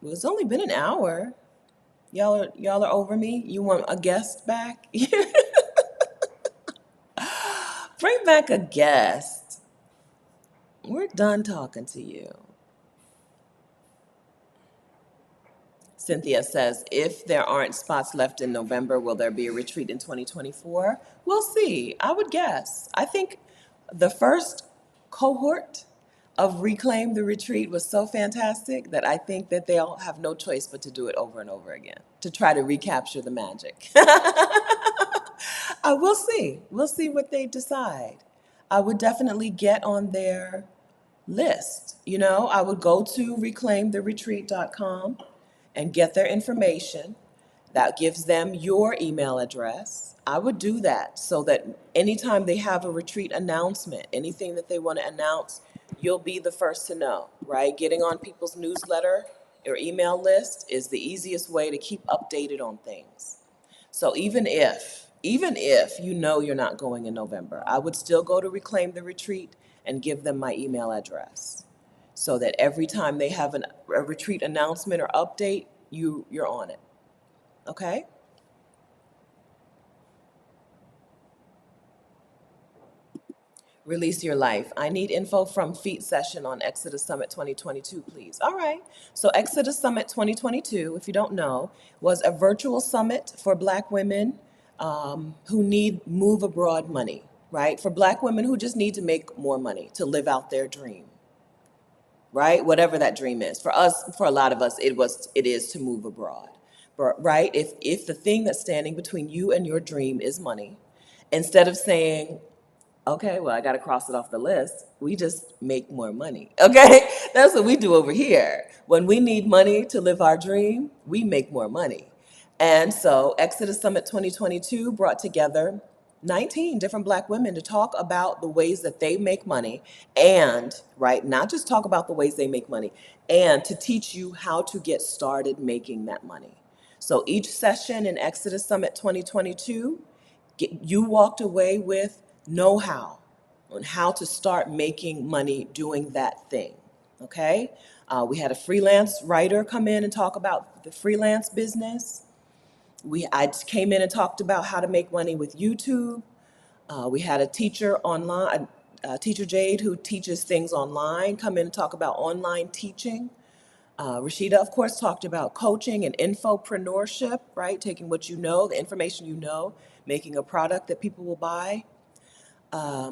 Well, it's only been an hour. Y'all are over me. You want a guest back? Bring back a guest. We're done talking to you. Cynthia says, if there aren't spots left in November, will there be a retreat in 2024? We'll see. I would guess. I think the first cohort of Reclaim the Retreat was so fantastic that I think that they'll have no choice but to do it over and over again to try to recapture the magic. We'll see. We'll see what they decide. I would definitely get on their list. I would go to reclaimtheretreat.com and get their information. That gives them your email address. I would do that so that anytime they have a retreat announcement, anything that they want to announce, you'll be the first to know, right? Getting on people's newsletter or email list is the easiest way to keep updated on things. So even if you know you're not going in November, I would still go to Reclaim the Retreat and give them my email address so that every time they have a retreat announcement or update, you're on it. Okay? Release your life. I need info from Feet Session on Exodus Summit 2022, please. All right. So, Exodus Summit 2022, if you don't know, was a virtual summit for Black women who need move abroad money, right? For Black women who just need to make more money to live out their dream, right? Whatever that dream is. For us, for a lot of us, it is to move abroad. But, right? If the thing that's standing between you and your dream is money, instead of saying, okay, well, I got to cross it off the list. We just make more money. Okay? That's what we do over here. When we need money to live our dream, we make more money. And so Exodus Summit 2022 brought together 19 different Black women to talk about the ways that they make money and, right, not just talk about the ways they make money, and to teach you how to get started making that money. So each session in Exodus Summit 2022, you walked away with know-how on how to start making money doing that thing. Okay? We had a freelance writer come in and talk about the freelance business. I came in and talked about how to make money with YouTube. We had a teacher online, teacher Jade, who teaches things online, come in and talk about online teaching. Rashida, of course, talked about coaching and infopreneurship, right? Taking what you know, the information you know, making a product that people will buy.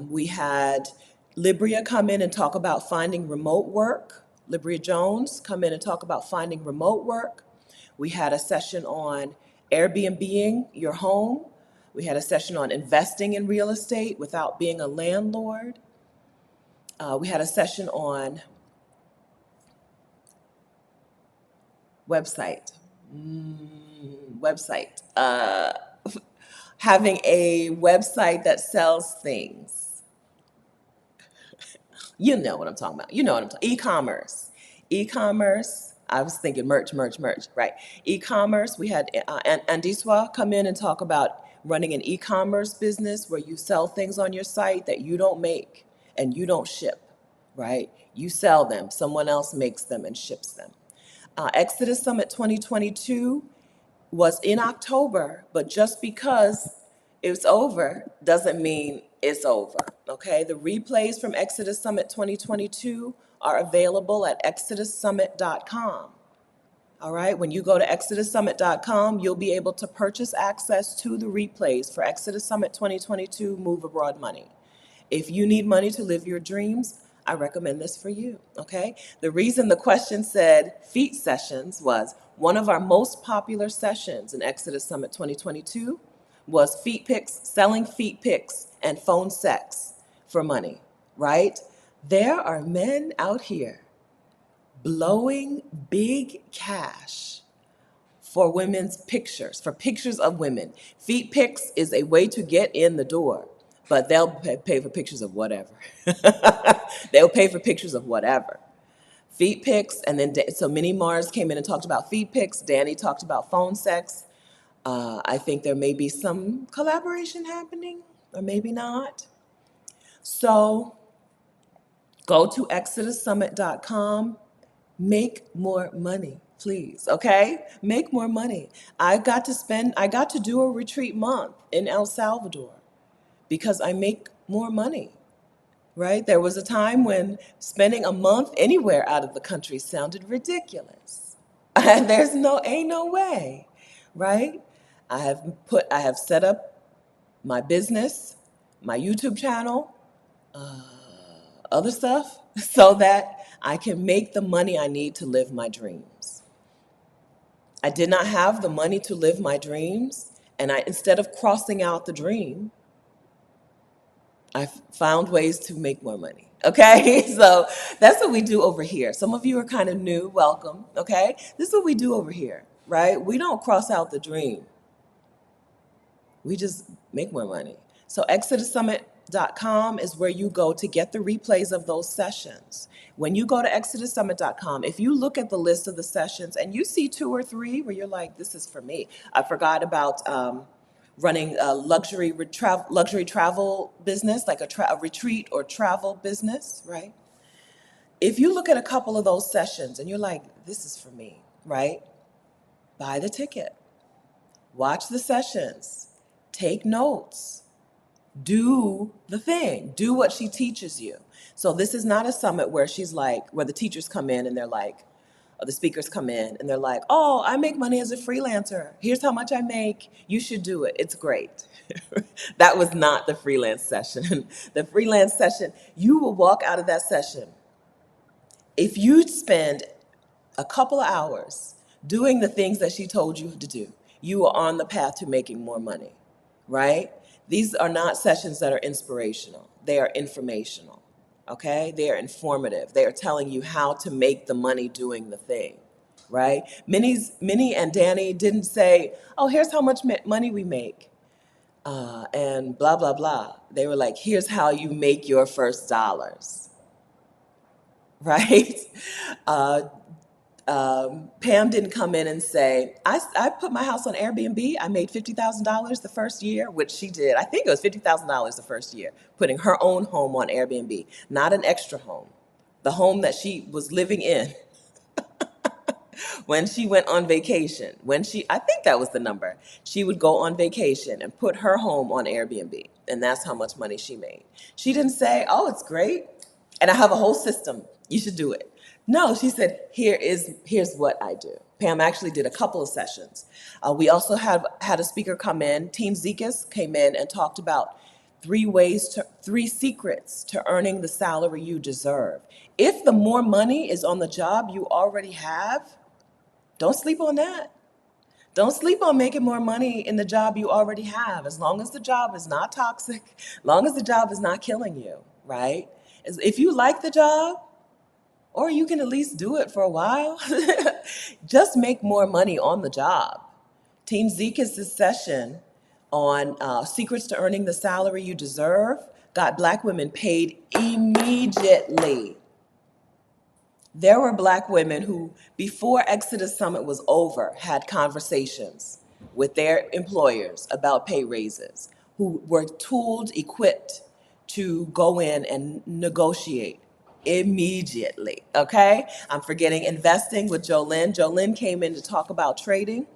We had Libria come in and talk about finding remote work. Libria Jones come in and talk about finding remote work. We had a session on Airbnb-ing your home. We had a session on investing in real estate without being a landlord. We had a session on website. Website. Having a website that sells things. You know what I'm talking about. You know what I'm talking. E-commerce. E-commerce. I was thinking merch, merch, merch. Right. E-commerce. We had Andiswa come in and talk about running an e-commerce business where you sell things on your site that you don't make and you don't ship. Right. You sell them. Someone else makes them and ships them. Exodus Summit 2022 was in October, but just because it's over doesn't mean it's over. Okay, the replays from Exodus Summit 2022 are available at exodussummit.com. All right, when you go to ExodusSummit.com, you'll be able to purchase access to the replays for Exodus Summit 2022 Move Abroad Money. If you need money to live your dreams, I recommend this for you, okay? The reason the question said feet sessions was one of our most popular sessions in Exodus Summit 2022 was feet pics, selling feet pics and phone sex for money, right? There are men out here blowing big cash for women's pictures, for pictures of women. Feet pics is a way to get in the door, but they'll pay for pictures of whatever. They'll pay for pictures of whatever. Feet pics, and then so Minnie Mars came in and talked about feet pics. Danny talked about phone sex. I think there may be some collaboration happening, or maybe not. So go to ExodusSummit.com. Make more money, please, okay? Make more money. I got to do a retreat month in El Salvador because I make more money, right? There was a time when spending a month anywhere out of the country sounded ridiculous. And ain't no way, right? I have set up my business, my YouTube channel, other stuff, so that I can make the money I need to live my dreams. I did not have the money to live my dreams, and instead of crossing out the dream, I found ways to make more money. Okay, so that's what we do over here. Some of you are kind of new, welcome. Okay, this is what we do over here, right? We don't cross out the dream. We just make more money. So ExodusSummit.com is where you go to get the replays of those sessions. When you go to ExodusSummit.com, if you look at the list of the sessions and you see 2 or 3 where you're like, this is for me. I forgot about running a luxury travel business, like a retreat or travel business, right? If you look at a couple of those sessions and you're like, this is for me, right? Buy the ticket. Watch the sessions. Take notes. Do the thing. Do what she teaches you. So this is not a summit where where the teachers come in and they're like, or the speakers come in and they're like, oh, I make money as a freelancer. Here's how much I make. You should do it. It's great. That was not the freelance session. The freelance session, you will walk out of that session. If you spend a couple of hours doing the things that she told you to do, you are on the path to making more money, right? These are not sessions that are inspirational. They are informational, okay? They are informative. They are telling you how to make the money doing the thing, right? Minnie and Danny didn't say, oh, here's how much money we make, and blah, blah, blah. They were like, here's how you make your first dollars, right? Uh, Pam didn't come in and say, I put my house on Airbnb. I made $50,000 the first year, which she did. I think it was $50,000 the first year, putting her own home on Airbnb, not an extra home, the home that she was living in when she went on vacation. I think that was the number. She would go on vacation and put her home on Airbnb, and that's how much money she made. She didn't say, oh, it's great, and I have a whole system. You should do it. No, she said, here's what I do. Pam actually did a couple of sessions. We also had a speaker come in. Team Zekas came in and talked about 3 secrets to earning the salary you deserve. If the more money is on the job you already have, don't sleep on that. Don't sleep on making more money in the job you already have, as long as the job is not toxic, as long as the job is not killing you, right? If you like the job, or you can at least do it for a while, just make more money on the job. Team Zekas' session on secrets to earning the salary you deserve got Black women paid immediately. There were Black women who, before Exodus Summit was over, had conversations with their employers about pay raises, who were tooled, equipped to go in and negotiate immediately, okay? I'm forgetting investing with Jolynn. Jolynn came in to talk about trading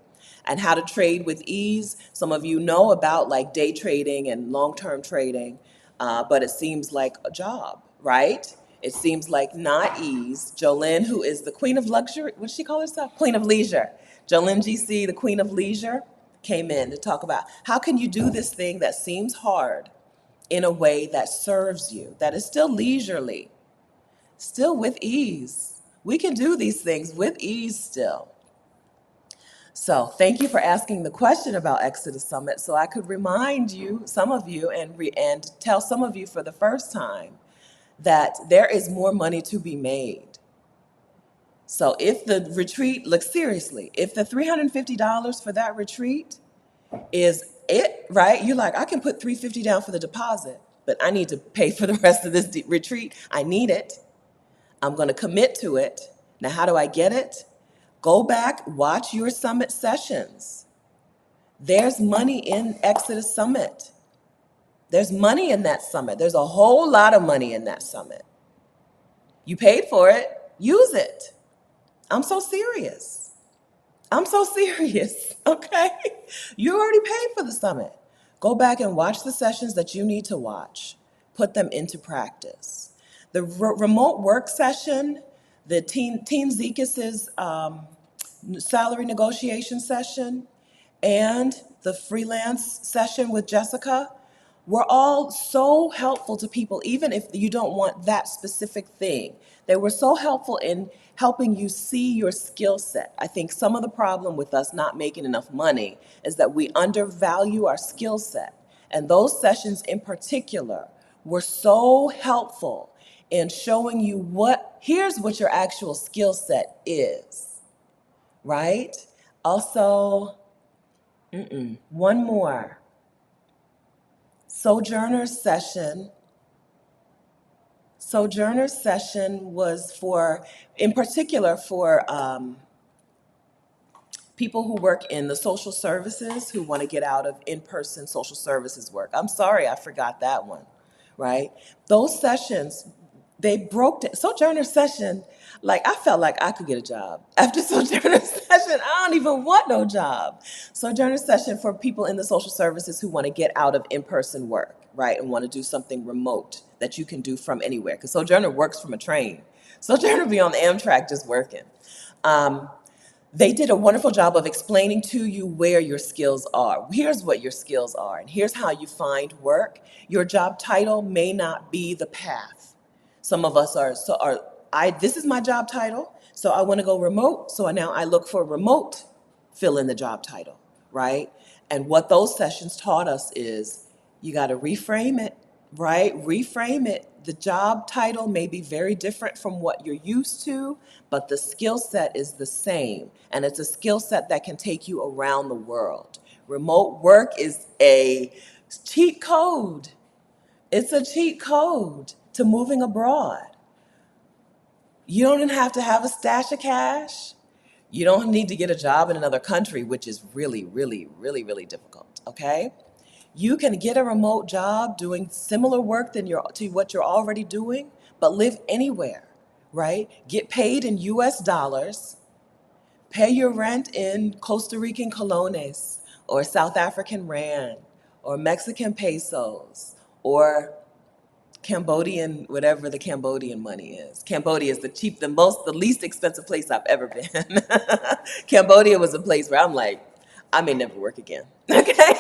and how to trade with ease. Some of you know about like day trading and long-term trading, but it seems like a job, right? It seems like not ease. Jolene, who is the queen of luxury, what does she call herself? Queen of leisure. Jolene GC, the queen of leisure, came in to talk about how can you do this thing that seems hard in a way that serves you, that is still leisurely, still with ease. We can do these things with ease still. So thank you for asking the question about Exodus Summit so I could remind you, some of you, and tell some of you for the first time that there is more money to be made. So if the retreat, look seriously, if the $350 for that retreat is it, right? You're like, I can put $350 down for the deposit, but I need to pay for the rest of this retreat. I need it. I'm going to commit to it. Now, how do I get it? Go back, watch your summit sessions. There's money in Exodus Summit. There's money in that summit. There's a whole lot of money in that summit. You paid for it, use it. I'm so serious. I'm so serious, okay? You already paid for the summit. Go back and watch the sessions that you need to watch. Put them into practice. The remote work session, the Team Zekis's salary negotiation session, and the freelance session with Jessica were all so helpful to people, even if you don't want that specific thing. They were so helpful in helping you see your skill set. I think some of the problem with us not making enough money is that we undervalue our skill set. And those sessions in particular were so helpful in showing you here's what your actual skill set is, right? Also, one more. Sojourner's session was in particular for people who work in the social services who want to get out of in-person social services work. I'm sorry, I forgot that one, right? Those sessions, they broke down. Sojourner session, like I felt like I could get a job. After Sojourner session, I don't even want no job. Sojourner session for people in the social services who want to get out of in-person work, right? And want to do something remote that you can do from anywhere. Because Sojourner works from a train. Sojourner be on the Amtrak just working. They did a wonderful job of explaining to you where your skills are. Here's what your skills are, and here's how you find work. Your job title may not be the path. Some of us this is my job title, so I want to go remote, so now I look for remote, fill in the job title, right? And what those sessions taught us is you got to reframe it, right? Reframe it. The job title may be very different from what you're used to, but the skill set is the same. And it's a skill set that can take you around the world. Remote work is a cheat code. It's a cheat code to moving abroad. You don't even have to have a stash of cash. You don't need to get a job in another country, which is really, really, really, really difficult, okay? You can get a remote job doing similar work to what you're already doing, but live anywhere, right? Get paid in US dollars, pay your rent in Costa Rican colones or South African rand or Mexican pesos or Cambodian, whatever the Cambodian money is. Cambodia is the least expensive place I've ever been. Cambodia was a place where I'm like, I may never work again, okay?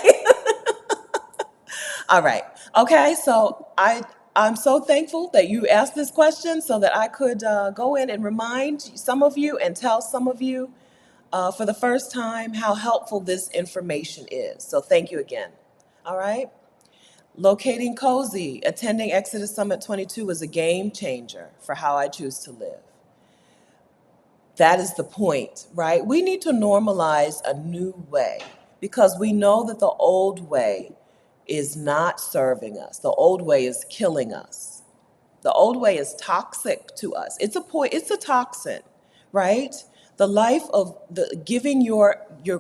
All right. Okay. So I'm so thankful that you asked this question so that I could go in and remind some of you and tell some of you for the first time how helpful this information is. So thank you again. All right. Locating cozy. Attending Exodus Summit 22 was a game changer for how I choose to live. That is the point, right? We need to normalize a new way because we know that the old way is not serving us. The old way is killing us. The old way is toxic to us. It's a toxin, right? The life of giving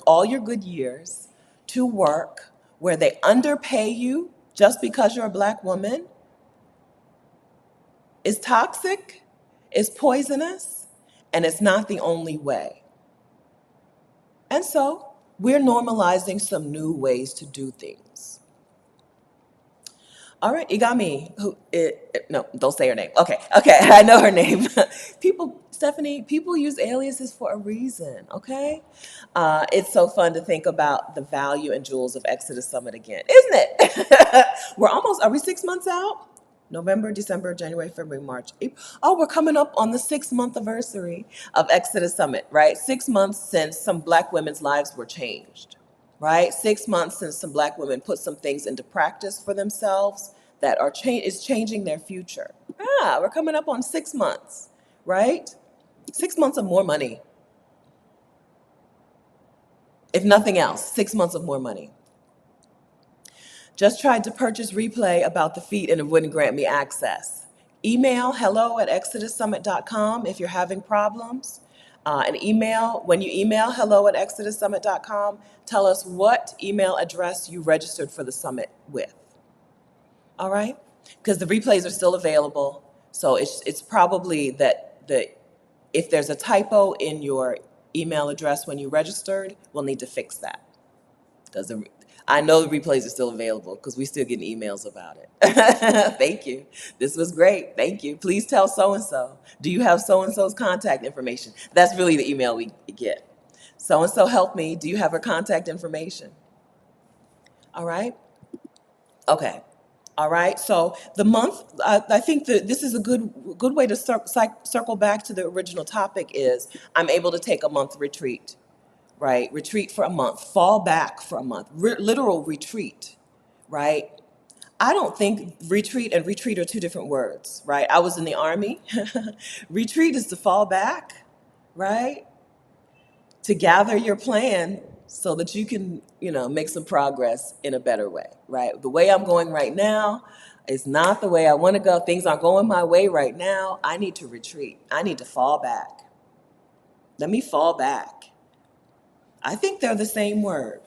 all your good years to work where they underpay you just because you're a Black woman is toxic, is poisonous, and it's not the only way. And so we're normalizing some new ways to do things. All right, you got me. No, don't say her name. Okay, okay, I know her name. Stephanie, people use aliases for a reason, okay? It's so fun to think about the value and jewels of Exodus Summit again, isn't it? Are we 6 months out? November, December, January, February, March, April. Oh, we're coming up on the 6 month anniversary of Exodus Summit, right? 6 months since some Black women's lives were changed, right? 6 months since some Black women put some things into practice for themselves that is changing their future. We're coming up on 6 months, right? 6 months of more money. If nothing else, 6 months of more money. Just tried to purchase replay about the feat and it wouldn't grant me access. Email hello@exodussummit.com if you're having problems. When you email hello@exodussummit.com, tell us what email address you registered for the summit with. All right? Because the replays are still available. So it's probably that if there's a typo in your email address when you registered, we'll need to fix that. Because I know the replays are still available because we still getting emails about it. Thank you. This was great. Thank you. Please tell so-and-so. Do you have so-and-so's contact information? That's really the email we get. So-and-so help me. Do you have her contact information? All right. Okay. All right. So the month, I think that this is a good way to circle back to the original topic is I'm able to take a month retreat, right? Retreat for a month, fall back for a month, literal retreat, right? I don't think retreat and retreat are two different words, right? I was in the Army. Retreat is to fall back, right? To gather your plan so that you can, make some progress in a better way, right? The way I'm going right now is not the way I want to go. Things aren't going my way right now. I need to retreat. I need to fall back. Let me fall back. I think they're the same word.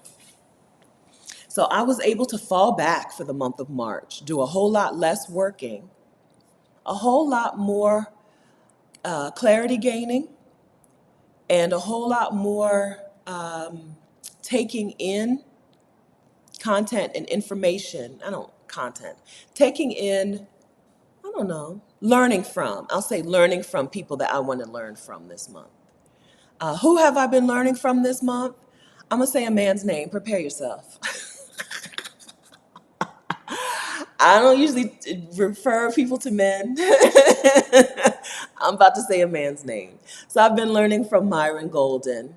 So I was able to fall back for the month of March, do a whole lot less working, a whole lot more clarity gaining, and a whole lot more taking in content and information. Taking in, I don't know, learning from. I'll say learning from people that I want to learn from this month. Who have I been learning from this month? I'm going to say a man's name. Prepare yourself. I don't usually refer people to men. I'm about to say a man's name. So I've been learning from Myron Golden.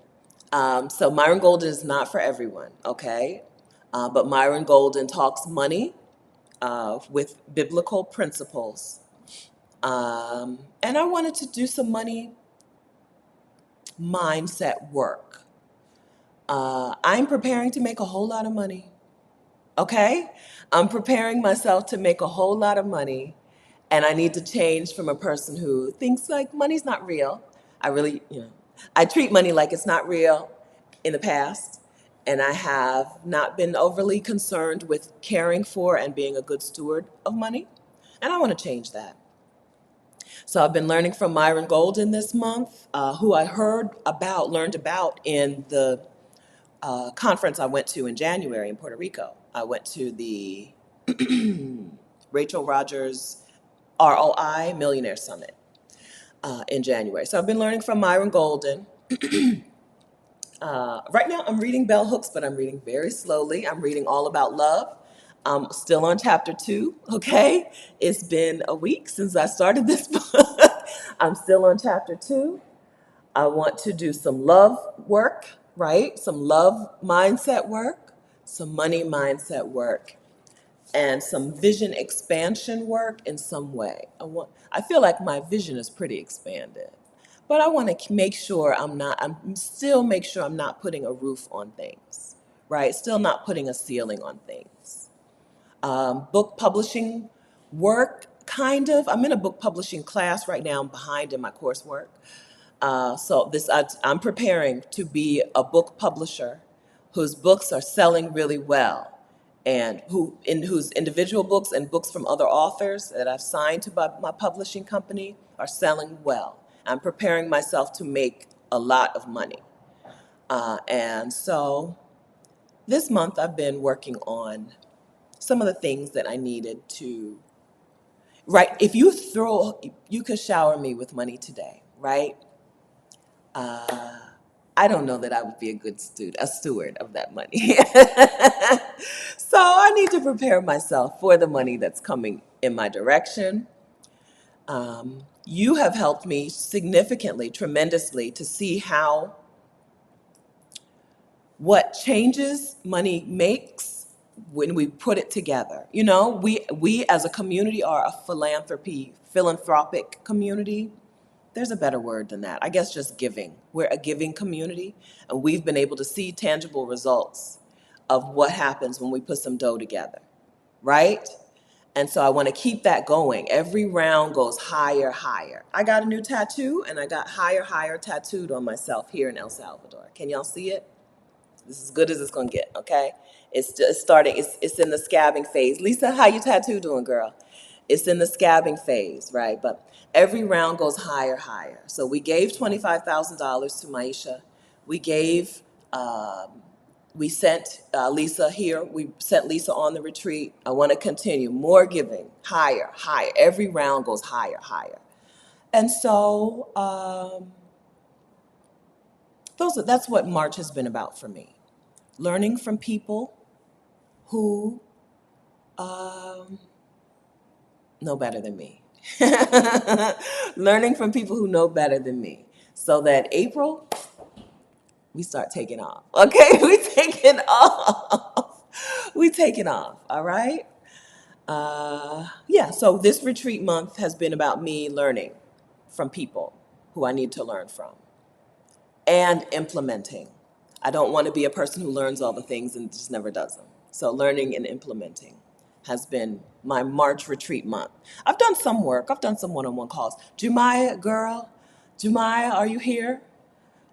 So Myron Golden is not for everyone, okay? But Myron Golden talks money with biblical principles. And I wanted to do some money mindset work. I'm preparing to make a whole lot of money. Okay? I'm preparing myself to make a whole lot of money, and I need to change from a person who thinks like money's not real. I treat money like it's not real in the past, and I have not been overly concerned with caring for and being a good steward of money, and I want to change that. So I've been learning from Myron Golden this month, who I learned about in the conference I went to in January in Puerto Rico. I went to the Rachel Rogers ROI Millionaire Summit in January. So I've been learning from Myron Golden. Right now I'm reading Bell Hooks, but I'm reading very slowly. I'm reading All About Love. I'm still on chapter 2, okay? It's been a week since I started this book. I'm still on chapter 2. I want to do some love work, right? Some love mindset work, some money mindset work, and some vision expansion work in some way. I feel like my vision is pretty expanded, but I want to make sure I'm not putting a roof on things, right? Still not putting a ceiling on things. Book publishing work, kind of. I'm in a book publishing class right now. I'm behind in my coursework. I'm preparing to be a book publisher whose books are selling really well, and whose individual books and books from other authors that I've signed to my publishing company are selling well. I'm preparing myself to make a lot of money. And so this month I've been working on some of the things that I needed to, right? If you throw, you could shower me with money today, right? I don't know that I would be a good a steward of that money. So I need to prepare myself for the money that's coming in my direction. You have helped me significantly, tremendously, to see how what changes money makes when we put it together. You know, we as a community are a philanthropic community. There's a better word than that. I guess just giving. We're a giving community, and we've been able to see tangible results of what happens when we put some dough together, right? And so I want to keep that going. Every round goes higher, higher. I got a new tattoo, and I got higher, higher tattooed on myself here in El Salvador. Can y'all see it? This is as good as it's gonna get, okay? It's just starting, it's in the scabbing phase. Lisa, how you tattoo doing, girl? It's in the scabbing phase, right? But every round goes higher, higher. So we gave $25,000 to Maisha. We gave, we sent Lisa here. We sent Lisa on the retreat. I want to continue more giving, higher, higher. Every round goes higher, higher. And so that's what March has been about for me. Learning from people who know better than me. Learning from people who know better than me. So that April, we start taking off. Okay, we taking off. We taking off, all right? Yeah, so this retreat month has been about me learning from people who I need to learn from and implementing. I don't want to be a person who learns all the things and just never does them. So learning and implementing has been my March retreat month. I've done some work. I've done some one-on-one calls. Jumaya, girl, Jumaya, are you here?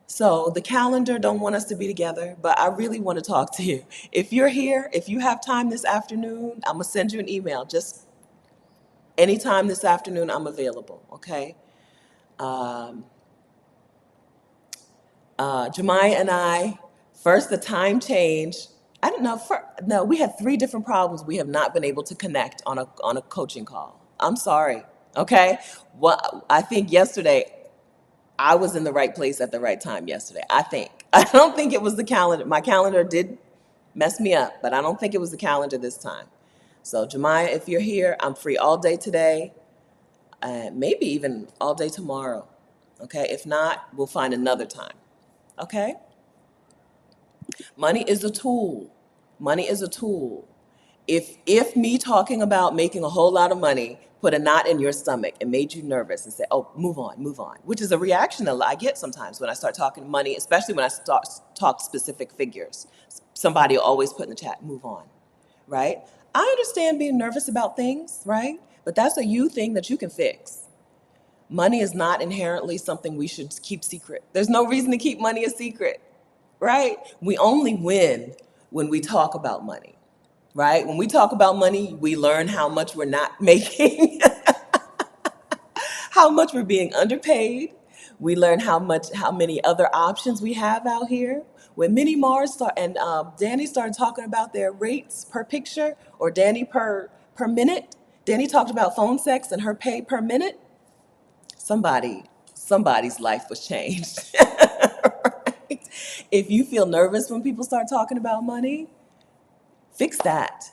So the calendar don't want us to be together, but I really want to talk to you. If you're here, if you have time this afternoon, I'm gonna send you an email. Just anytime this afternoon, I'm available, okay? Jemai and I, first the time change. I don't know. No, we had three different problems. We have not been able to connect on a coaching call. I'm sorry. Okay. Well, I think yesterday I was in the right place at the right time yesterday. I think. I don't think it was the calendar. My calendar did mess me up, but I don't think it was the calendar this time. So Jemai, if you're here, I'm free all day today, maybe even all day tomorrow. Okay. If not, we'll find another time. Okay. Money is a tool. Money is a tool. If me talking about making a whole lot of money put a knot in your stomach and made you nervous and say, "Oh, move on," which is a reaction that I get sometimes when I start talking money, especially when I start talk specific figures. Somebody will always put in the chat, "Move on," right? I understand being nervous about things, right? But that's a you thing that you can fix. Money is not inherently something we should keep secret. There's no reason to keep money a secret, right? We only win when we talk about money, right? When we talk about money, we learn how much we're not making, how much we're being underpaid. We learn how many other options we have out here. When Minnie Mars and Danny started talking about their rates per picture, or Danny per minute, Danny talked about phone sex and her pay per minute. Somebody's life was changed. Right? If you feel nervous when people start talking about money, fix that.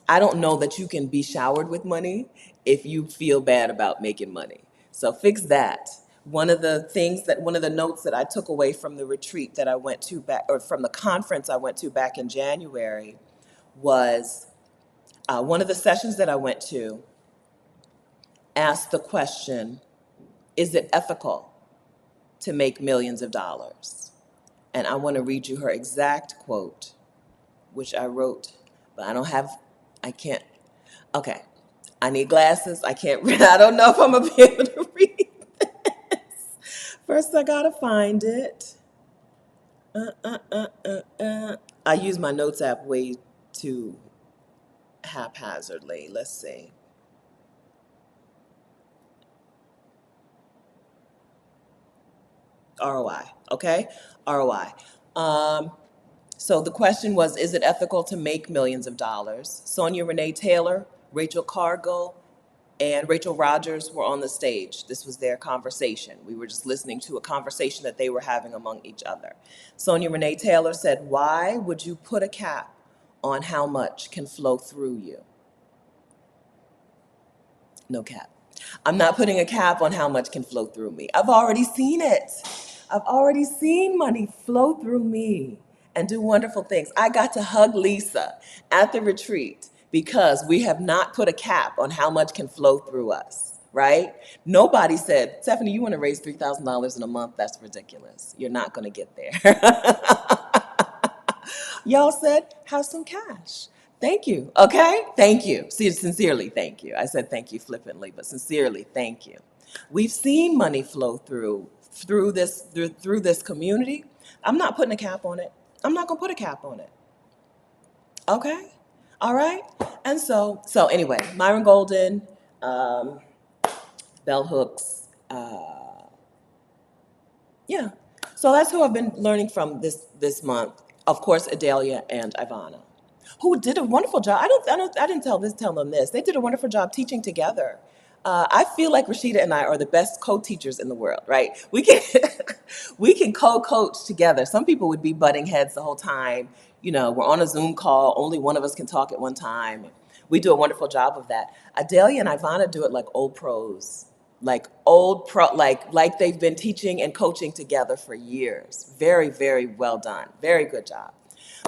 I don't know that you can be showered with money if you feel bad about making money. So fix that. One of the notes that I took away from the retreat that I went to back, or from the conference I went to back in January, was one of the sessions that I went to asked the question, is it ethical to make millions of dollars? And I want to read you her exact quote, which I wrote, but I can't, okay. I need glasses. I can't read. I don't know if I'm going to be able to read this. First, I got to find it. I use my notes app way too haphazardly. Let's see. ROI, okay? ROI. So the question was, is it ethical to make millions of dollars? Sonia Renee Taylor, Rachel Cargill, and Rachel Rogers were on the stage. This was their conversation. We were just listening to a conversation that they were having among each other. Sonia Renee Taylor said, "Why would you put a cap on how much can flow through you?" No cap. I'm not putting a cap on how much can flow through me. I've already seen it. I've already seen money flow through me and do wonderful things. I got to hug Lisa at the retreat because we have not put a cap on how much can flow through us, right? Nobody said, "Stephanie, you want to raise $3,000 in a month? That's ridiculous. You're not going to get there." Y'all said, "Have some cash." Thank you. Okay? Thank you. See, sincerely, thank you. I said thank you flippantly, but sincerely, thank you. We've seen money flow through this community. I'm not putting a cap on it. I'm not gonna put a cap on it. Okay? All right? And so anyway, Myron Golden, um, bell hooks, yeah. So that's who I've been learning from this month. Of course, Adalia and Ivana, who did a wonderful job. I didn't tell them this. They did a wonderful job teaching together. I feel like Rashida and I are the best co-teachers in the world, right? We can we can co-coach together. Some people would be butting heads the whole time. You know, we're on a Zoom call. Only one of us can talk at one time. We do a wonderful job of that. Adalia and Ivana do it like old pros, like they've been teaching and coaching together for years. Very, very well done. Very good job.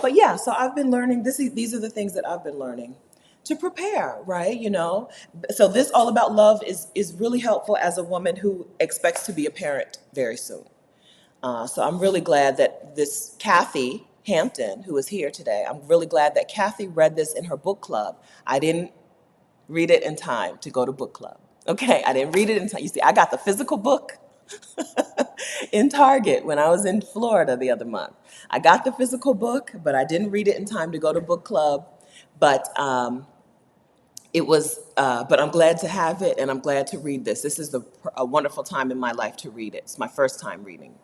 But yeah, so I've been learning these are the things that I've been learning to prepare, right? You know, so this all about love is really helpful as a woman who expects to be a parent very soon. So I'm really glad that this Kathy Hampton, who is here today, I'm really glad that Kathy read this in her book club. I didn't read it in time to go to book club. Okay, I didn't read it in time. You see, I got the physical book in Target when I was in Florida the other month. I got the physical book, but I didn't read it in time to go to book club. But but I'm glad to have it, and I'm glad to read this. This is a wonderful time in my life to read it. It's my first time reading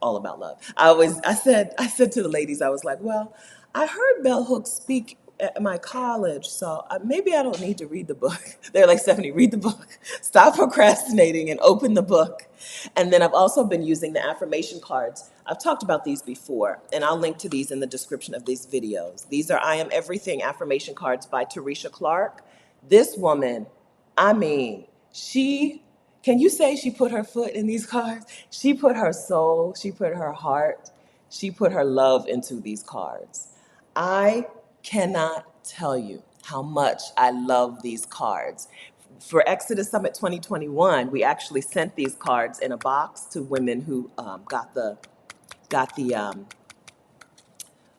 All About Love. I said to the ladies, I was like, well, I heard Bell Hooks speak at my college, so maybe I don't need to read the book. They're like, "Stephanie, read the book. Stop procrastinating and open the book." And then I've also been using the affirmation cards. I've talked about these before, and I'll link to these in the description of these videos. These are I Am Everything affirmation cards by Teresha Clark. This woman, I mean, can you say she put her foot in these cards? She put her soul, she put her heart, she put her love into these cards. I cannot tell you how much I love these cards. For Exodus Summit 2021, we actually sent these cards in a box to women who got the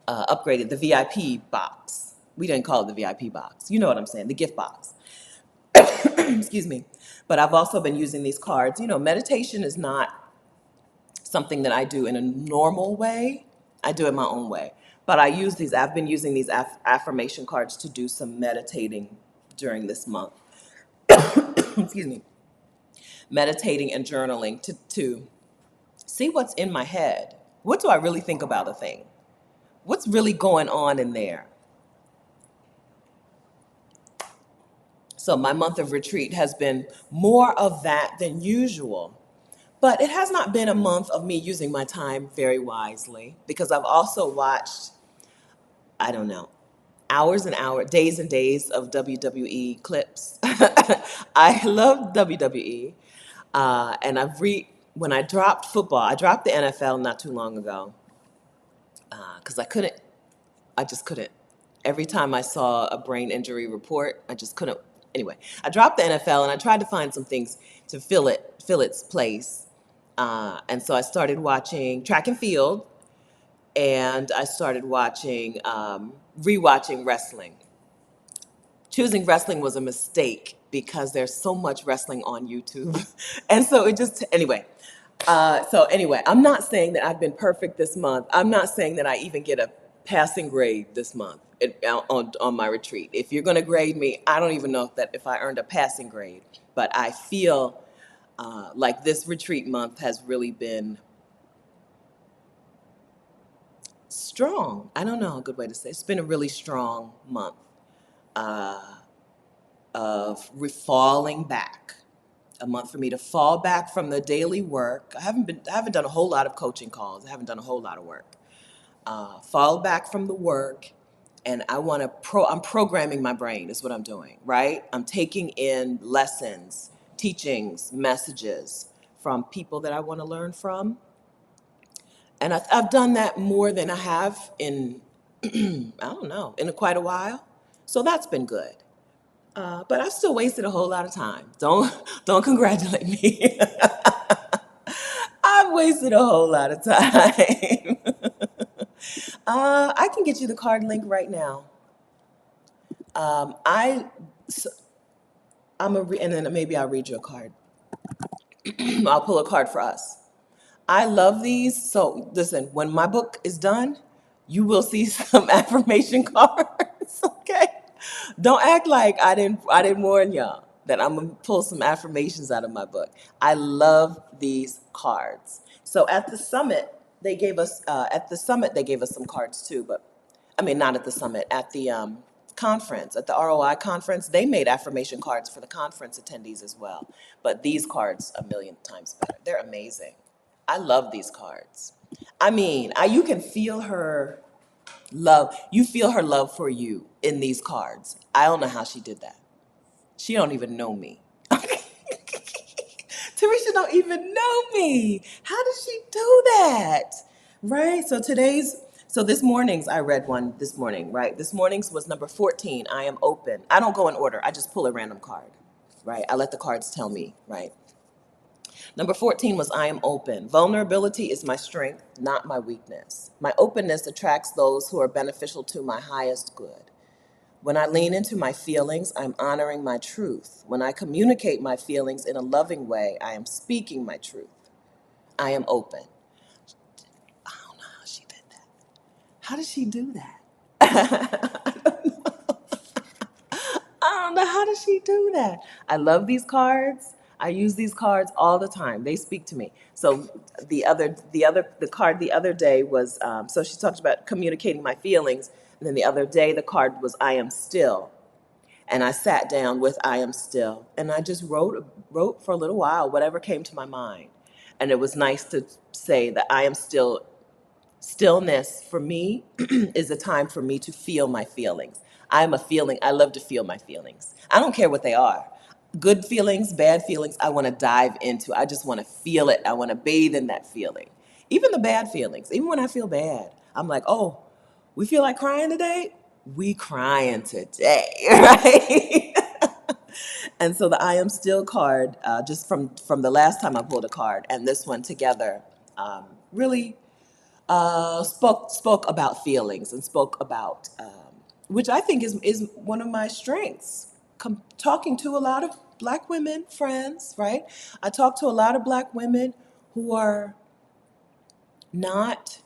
upgraded the VIP box. We didn't call it the VIP box. You know what I'm saying? The gift box. Excuse me. But I've also been using these cards. You know, meditation is not something that I do in a normal way. I do it my own way. But I've been using these affirmation cards to do some meditating during this month. Excuse me. Meditating and journaling to see what's in my head. What do I really think about a thing? What's really going on in there? So my month of retreat has been more of that than usual. But it has not been a month of me using my time very wisely because I've also watched, I don't know, hours and hours, days and days of WWE clips. I love WWE. And when I dropped football, I dropped the NFL not too long ago because I just couldn't. Every time I saw a brain injury report, I just couldn't. Anyway, I dropped the NFL and I tried to find some things to fill its place. And so I started watching track and field, and I started rewatching wrestling. Choosing wrestling was a mistake because there's so much wrestling on YouTube. And so I'm not saying that I've been perfect this month. I'm not saying that I even get a passing grade this month on my retreat. If you're going to grade me, I don't even know if I earned a passing grade. But I feel like this retreat month has really been strong. I don't know a good way to say it. It's been a really strong month of falling back. A month for me to fall back from the daily work. I haven't done a whole lot of coaching calls. I haven't done a whole lot of work. Fall back from the work, and I'm programming my brain is what I'm doing, right? I'm taking in lessons, teachings, messages from people that I want to learn from. And I've done that more than I have in, I don't know, in quite a while. So that's been good. But I've still wasted a whole lot of time. Don't congratulate me. I've wasted a whole lot of time. I can get you the card link right now. Um, I, so and then maybe I'll read you a card. I'll pull a card for us. I love these. So listen, when my book is done, you will see some affirmation cards. Okay. Don't act like I didn't warn y'all that I'm gonna pull some affirmations out of my book. I love these cards. So at the summit they gave us some cards too, but I mean not at the summit, at the conference, at the ROI conference, they made affirmation cards for the conference attendees as well. But these cards a million times better. They're amazing. I love these cards. I mean, you can feel her love. You feel her love for you in these cards. I don't know how she did that. She don't even know me. Teresa don't even know me. How did she do that? Right? So this morning's, I read one this morning, right? This morning's was number 14. I am open. I don't go in order. I just pull a random card, right? I let the cards tell me, right? Number 14 was I am open. Vulnerability is my strength, not my weakness. My openness attracts those who are beneficial to my highest good. When I lean into my feelings, I'm honoring my truth. When I communicate my feelings in a loving way, I am speaking my truth. I am open. I don't know how she did that. How did she do that? I don't know, how does she do that? I love these cards. I use these cards all the time. They speak to me. So the card the other day was, so she talked about communicating my feelings. And then the other day, the card was I am still. And I sat down with I am still. And I just wrote for a little while, whatever came to my mind. And it was nice to say that I am still. Stillness for me is a time for me to feel my feelings. I love to feel my feelings. I don't care what they are. Good feelings, bad feelings, I want to dive into. I just want to feel it. I want to bathe in that feeling. Even the bad feelings, even when I feel bad, I'm like, oh, we feel like crying today? We crying today, right? And so the I am still card, just from the last time I pulled a card and this one together, really spoke about feelings and spoke about which I think is one of my strengths. Talking to a lot of black women friends, right? I talk to a lot of black women who are not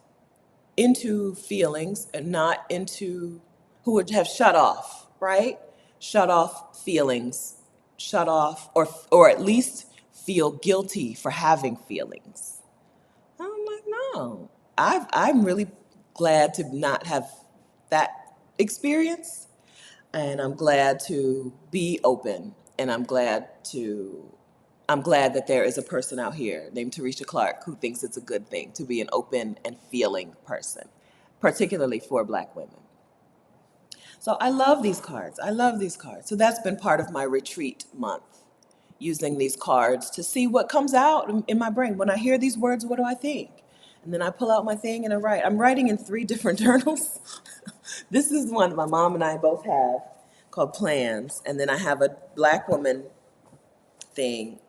into feelings and not into who would have shut off, right? Shut off feelings, shut off or at least feel guilty for having feelings. I'm like, no. I'm really glad to not have that experience, and I'm glad to be open, and I'm glad that there is a person out here named Teresa Clark who thinks it's a good thing to be an open and feeling person, particularly for Black women. So I love these cards. I love these cards. So that's been part of my retreat month, using these cards to see what comes out in my brain. When I hear these words, what do I think? And then I pull out my thing and I write. I'm writing in 3 different journals. This is one my mom and I both have called Plans. And then I have a Black woman thing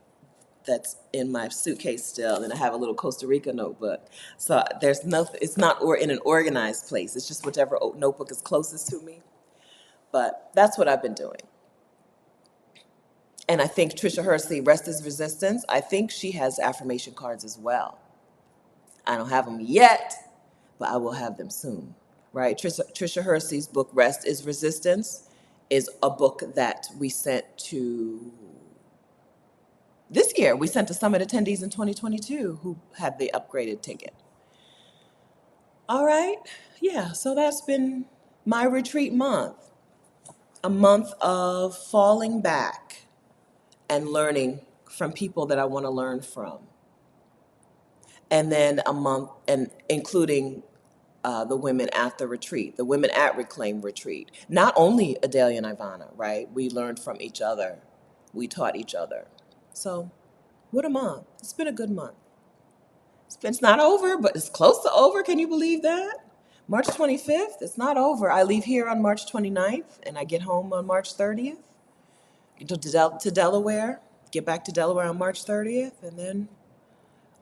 that's in my suitcase still. And I have a little Costa Rica notebook. So there's nothing, it's not in an organized place. It's just whichever notebook is closest to me. But that's what I've been doing. And I think Trisha Hersey, Rest is Resistance, I think she has affirmation cards as well. I don't have them yet, but I will have them soon, right? Trisha Hersey's book, Rest is Resistance, is a book that we sent to, this year, we sent to summit attendees in 2022 who had the upgraded ticket. All right. Yeah, so that's been my retreat month. A month of falling back and learning from people that I want to learn from. And then a month, and including the women at the retreat, the women at Reclaim Retreat. Not only Adalia and Ivana, right? We learned from each other. We taught each other. So, what a month. It's been a good month. It's not over, but it's close to over. Can you believe that? March 25th, it's not over. I leave here on March 29th and I get home on March 30th to Delaware, get back to Delaware on March 30th, and then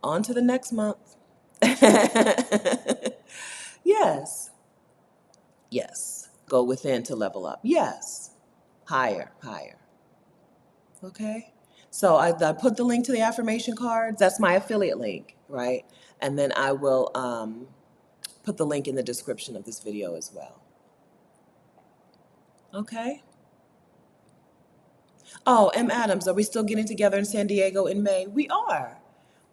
on to the next month. Yes, yes. Go within to level up. Yes, higher, higher. Okay. So I put the link to the affirmation cards. That's my affiliate link, right? And then I will put the link in the description of this video as well. Okay. Oh, M. Adams, are we still getting together in San Diego in May? We are.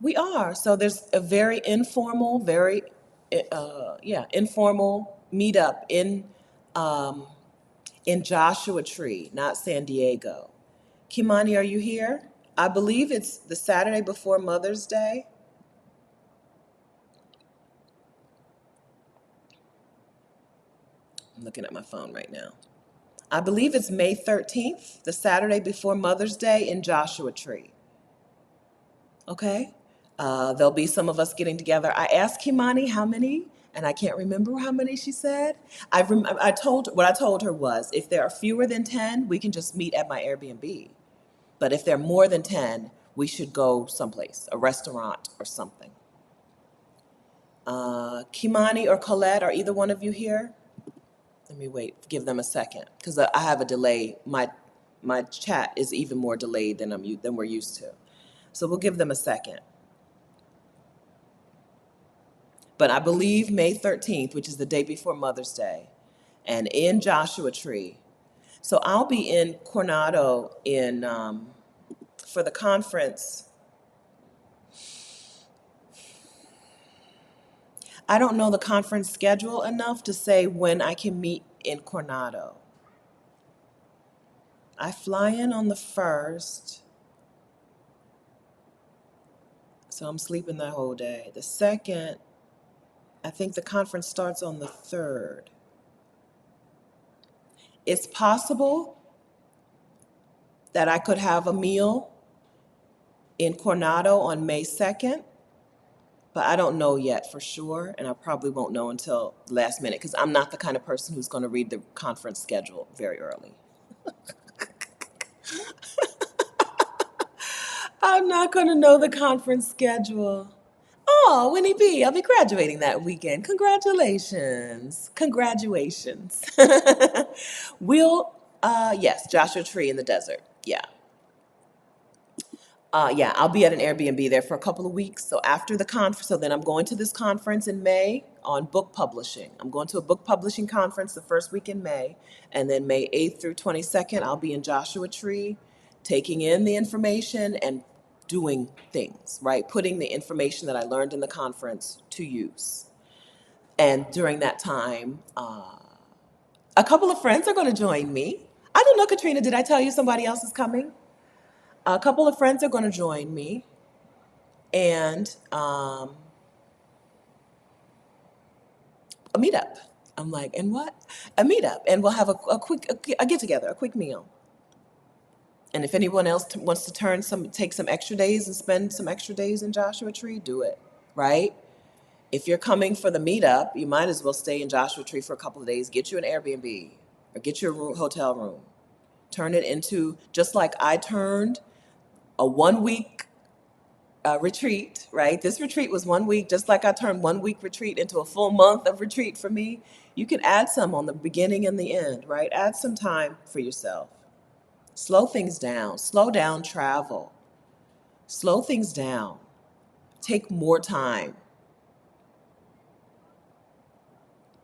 We are. So there's a very informal, informal meetup um, in Joshua Tree, not San Diego. Kimani, are you here? I believe it's the Saturday before Mother's Day. I'm looking at my phone right now. I believe it's May 13th, the Saturday before Mother's Day in Joshua Tree. Okay? There'll be some of us getting together. I asked Kimani how many, and I can't remember how many she said. What I told her was, if there are fewer than 10, we can just meet at my Airbnb. But if there are more than 10, we should go someplace, a restaurant or something. Kimani or Colette, are either one of you here? Let me wait, give them a second, because I have a delay. My chat is even more delayed than we're used to. So we'll give them a second. But I believe May 13th, which is the day before Mother's Day, and in Joshua Tree. So I'll be in Coronado for the conference. I don't know the conference schedule enough to say when I can meet in Coronado. I fly in on the 1st, so I'm sleeping that whole day. The 2nd, I think the conference starts on the 3rd. It's possible that I could have a meal in Coronado on May 2nd, but I don't know yet for sure, and I probably won't know until the last minute because I'm not the kind of person who's going to read the conference schedule very early. I'm not going to know the conference schedule. Oh, Winnie B, I'll be graduating that weekend. Congratulations. Congratulations. Yes, Joshua Tree in the desert. Yeah. Yeah, I'll be at an Airbnb there for a couple of weeks. So after the conference, so then I'm going to this conference in May on book publishing. I'm going to a book publishing conference the first week in May. And then May 8th through 22nd, I'll be in Joshua Tree, taking in the information and doing things, right? Putting the information that I learned in the conference to use. And during that time, a couple of friends are going to join me. I don't know, Katrina, did I tell you somebody else is coming? A couple of friends are going to join me, and a meetup. I'm like, and what? A meetup, and we'll have a get together, a quick meal. And if anyone else wants to take some extra days and spend some extra days in Joshua Tree, do it, right? If you're coming for the meetup, you might as well stay in Joshua Tree for a couple of days. Get you an Airbnb or get you a hotel room. Turn it into, just like I turned a 1 week retreat, right? This retreat was 1 week, just like I turned 1 week retreat into a full month of retreat for me. You can add some on the beginning and the end, right? Add some time for yourself. Slow things down. Slow down travel. Slow things down. Take more time.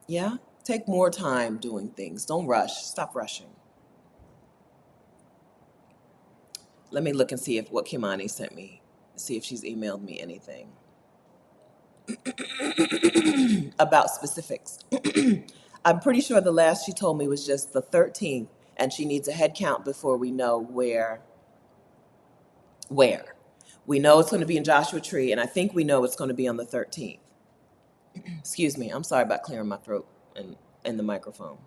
Yeah? Take more time doing things. Don't rush. Stop rushing. Let me look and see what Kimani sent me. See if she's emailed me anything. about specifics. I'm pretty sure the last she told me was just the 13th, and she needs a head count before we know where. We know it's going to be in Joshua Tree, and I think we know it's going to be on the 13th. Excuse me, I'm sorry about clearing my throat and the microphone.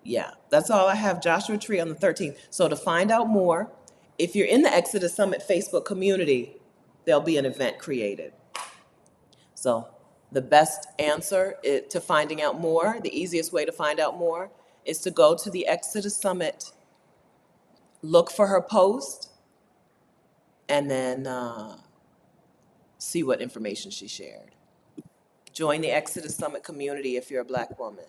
Yeah, that's all I have. Joshua Tree on the 13th. So to find out more, if you're in the Exodus Summit Facebook community, there'll be an event created. So the best answer to finding out more, the easiest way to find out more, is to go to the Exodus Summit, look for her post, and then see what information she shared. Join the Exodus Summit community if you're a Black woman.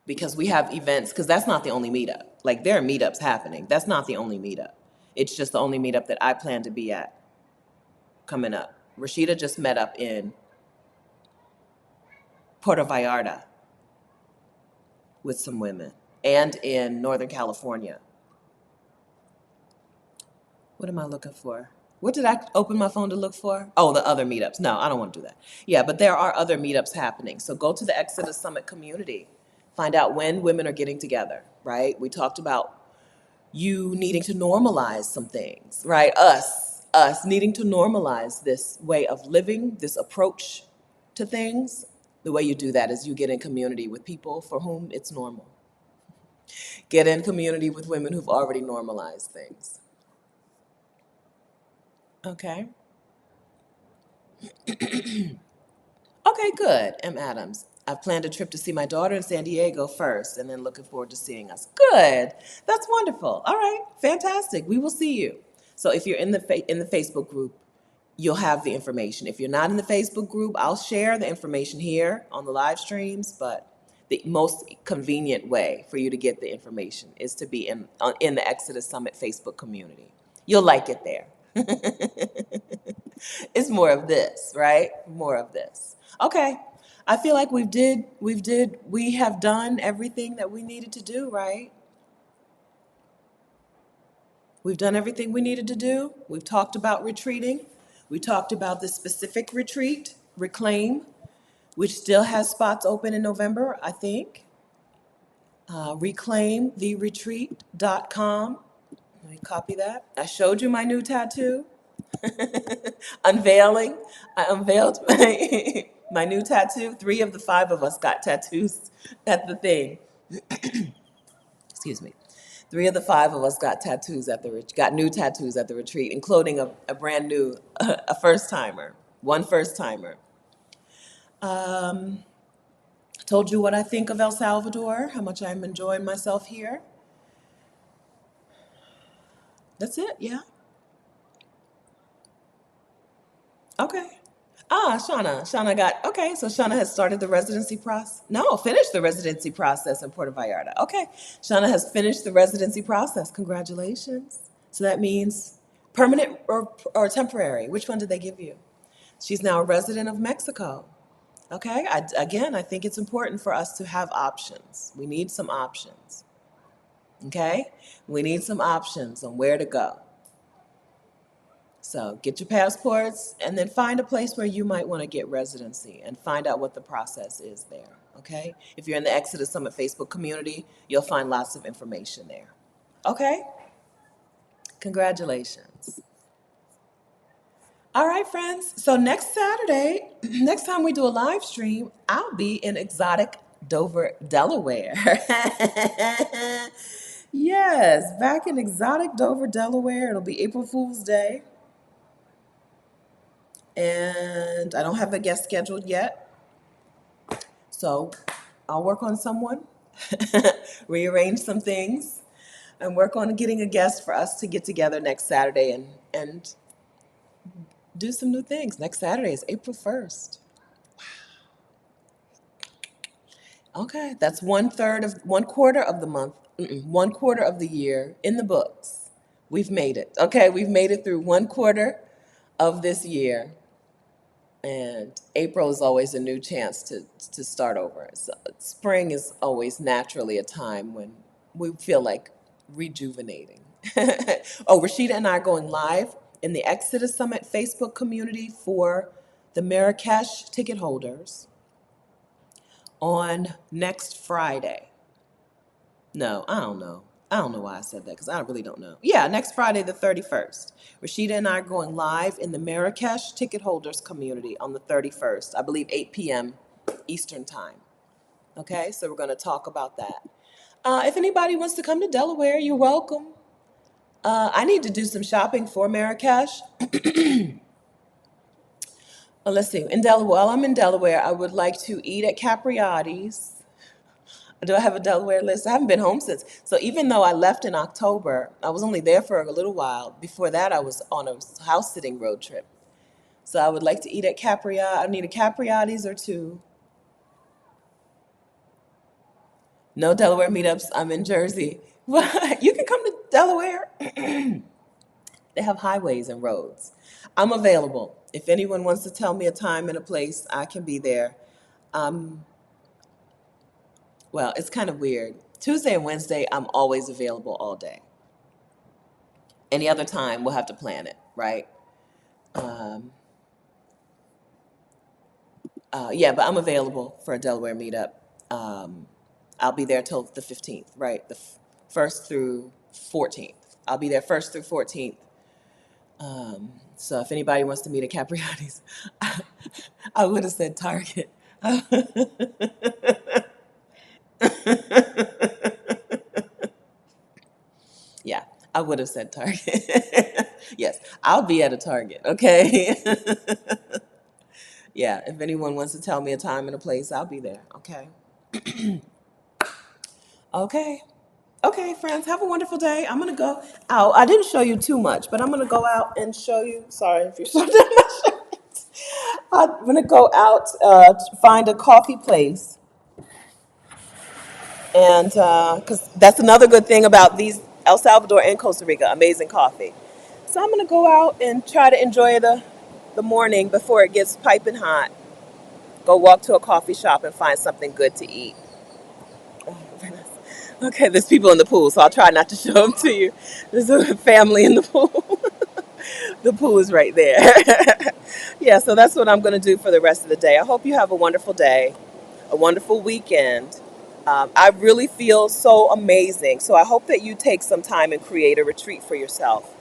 Because we have events, because that's not the only meetup. Like, there are meetups happening. That's not the only meetup. It's just the only meetup that I plan to be at coming up. Rashida just met up in Puerto Vallarta with some women, and in Northern California. What am I looking for? What did I open my phone to look for? Oh, the other meetups. No, I don't want to do that. Yeah, but there are other meetups happening. So go to the Exodus Summit community. Find out when women are getting together, right? We talked about you needing to normalize some things, right? Us needing to normalize this way of living, this approach to things. The way you do that is you get in community with people for whom it's normal. Get in community with women who've already normalized things. Okay. Okay, good. M. Adams. I've planned a trip to see my daughter in San Diego first, and then looking forward to seeing us. Good. That's wonderful. All right, fantastic. We will see you. So if you're in the Facebook group, you'll have the information. If you're not in the Facebook group, I'll share the information here on the live streams. But the most convenient way for you to get the information is to be in the Exodus Summit Facebook community. You'll like it there. It's more of this, right? More of this. Okay. I feel like we have done everything that we needed to do, right? We've done everything we needed to do. We've talked about retreating. We talked about the specific retreat, Reclaim, which still has spots open in November, I think. Reclaimtheretreat.com. Let me copy that. I showed you my new tattoo. Unveiling. I unveiled my new tattoo. 3 of the 5 of us got tattoos at the thing. Excuse me. 3 of the 5 of us got got new tattoos at the retreat, including a brand new, a first timer, one first timer. Told you what I think of El Salvador, how much I'm enjoying myself here. That's it, yeah. Okay. Shauna got, okay, so Shauna has started the residency process. No, finished the residency process in Puerto Vallarta. Okay. Shauna has finished the residency process. Congratulations. So that means permanent or temporary. Which one did they give you? She's now a resident of Mexico. Okay. Again, I think it's important for us to have options. We need some options. Okay. We need some options on where to go. So get your passports and then find a place where you might want to get residency and find out what the process is there, okay? If you're in the Exodus Summit Facebook community, you'll find lots of information there. Okay? Congratulations. All right, friends. So next Saturday, next time we do a live stream, I'll be in exotic Dover, Delaware. Yes, back in exotic Dover, Delaware. It'll be April Fool's Day. And I don't have a guest scheduled yet. So I'll work on someone, rearrange some things, and work on getting a guest for us to get together next Saturday and do some new things. Next Saturday is April 1st. Okay, that's 1/quarter of the month, 1/4 of the year in the books. We've made it. Okay, we've made it through 1/4 of this year. And April is always a new chance to start over. So spring is always naturally a time when we feel like rejuvenating. Oh, Rashida and I are going live in the Exodus Summit Facebook community for the Marrakesh ticket holders on next Friday. No, I don't know. I don't know why I said that because I really don't know. Yeah, next Friday, the 31st. Rashida and I are going live in the Marrakesh ticket holders community on the 31st, I believe 8 p.m. Eastern Time. Okay, so we're going to talk about that. If anybody wants to come to Delaware, you're welcome. I need to do some shopping for Marrakesh. Well, let's see. In Delaware, while I'm in Delaware, I would like to eat at Capriati's. Do I have a Delaware list? I haven't been home since. So even though I left in October, I was only there for a little while. Before that, I was on a house sitting road trip. So I would like to eat at Capriati. I need a Capriati's or two. No Delaware meetups. I'm in Jersey. What? You can come to Delaware. They have highways and roads. I'm available. If anyone wants to tell me a time and a place, I can be there. Um, well, it's kind of weird. Tuesday and Wednesday, I'm always available all day. Any other time, we'll have to plan it, right? Um, yeah, but I'm available for a Delaware meetup. Um, I'll be there till the 15th, right? The 1st through 14th. I'll be there 1st through 14th. So if anybody wants to meet at Capriati's, I would have said Target. Yeah, I would have said Target. Yes, I'll be at a Target, okay? Yeah, if anyone wants to tell me a time and a place, I'll be there, okay? Okay. Okay, friends, have a wonderful day. I'm gonna go out. I didn't show you too much, but I'm gonna go out and show you. Sorry if you saw that much. I'm gonna go out to find a coffee place, and because that's another good thing about these El Salvador and Costa Rica, amazing coffee. So I'm gonna go out and try to enjoy the morning before it gets piping hot. Go walk to a coffee shop and find something good to eat. Oh, goodness. Okay, there's people in the pool, so I'll try not to show them to you. There's a family in the pool. The pool is right there. Yeah, so that's what I'm going to do for the rest of the day. I hope you have a wonderful day, a wonderful weekend. I really feel so amazing. So I hope that you take some time and create a retreat for yourself,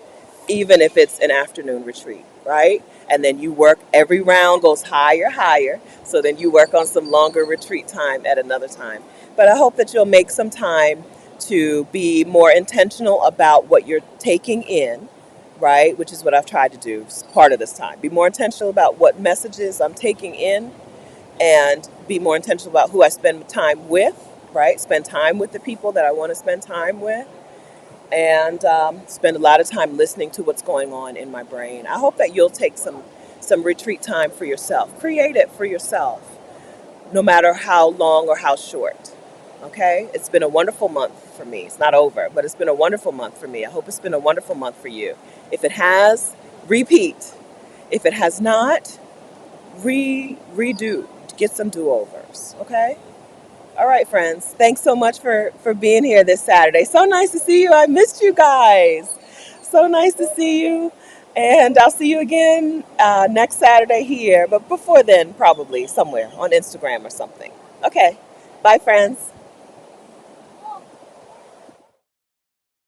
even if it's an afternoon retreat, right? And then you work, every round goes higher, higher. So then you work on some longer retreat time at another time. But I hope that you'll make some time to be more intentional about what you're taking in, right? Which is what I've tried to do part of this time. Be more intentional about what messages I'm taking in and be more intentional about who I spend time with, right? Spend time with the people that I want to spend time with and spend a lot of time listening to what's going on in my brain. I hope that you'll take some retreat time for yourself. Create it for yourself, no matter how long or how short. Okay? It's been a wonderful month for me. It's not over, but it's been a wonderful month for me. I hope it's been a wonderful month for you. If it has, repeat. If it has not, redo. Get some do-overs. Okay? All right, friends. Thanks so much for being here this Saturday. So nice to see you. I missed you guys. So nice to see you. And I'll see you again next Saturday here. But before then, probably somewhere on Instagram or something. Okay. Bye, friends.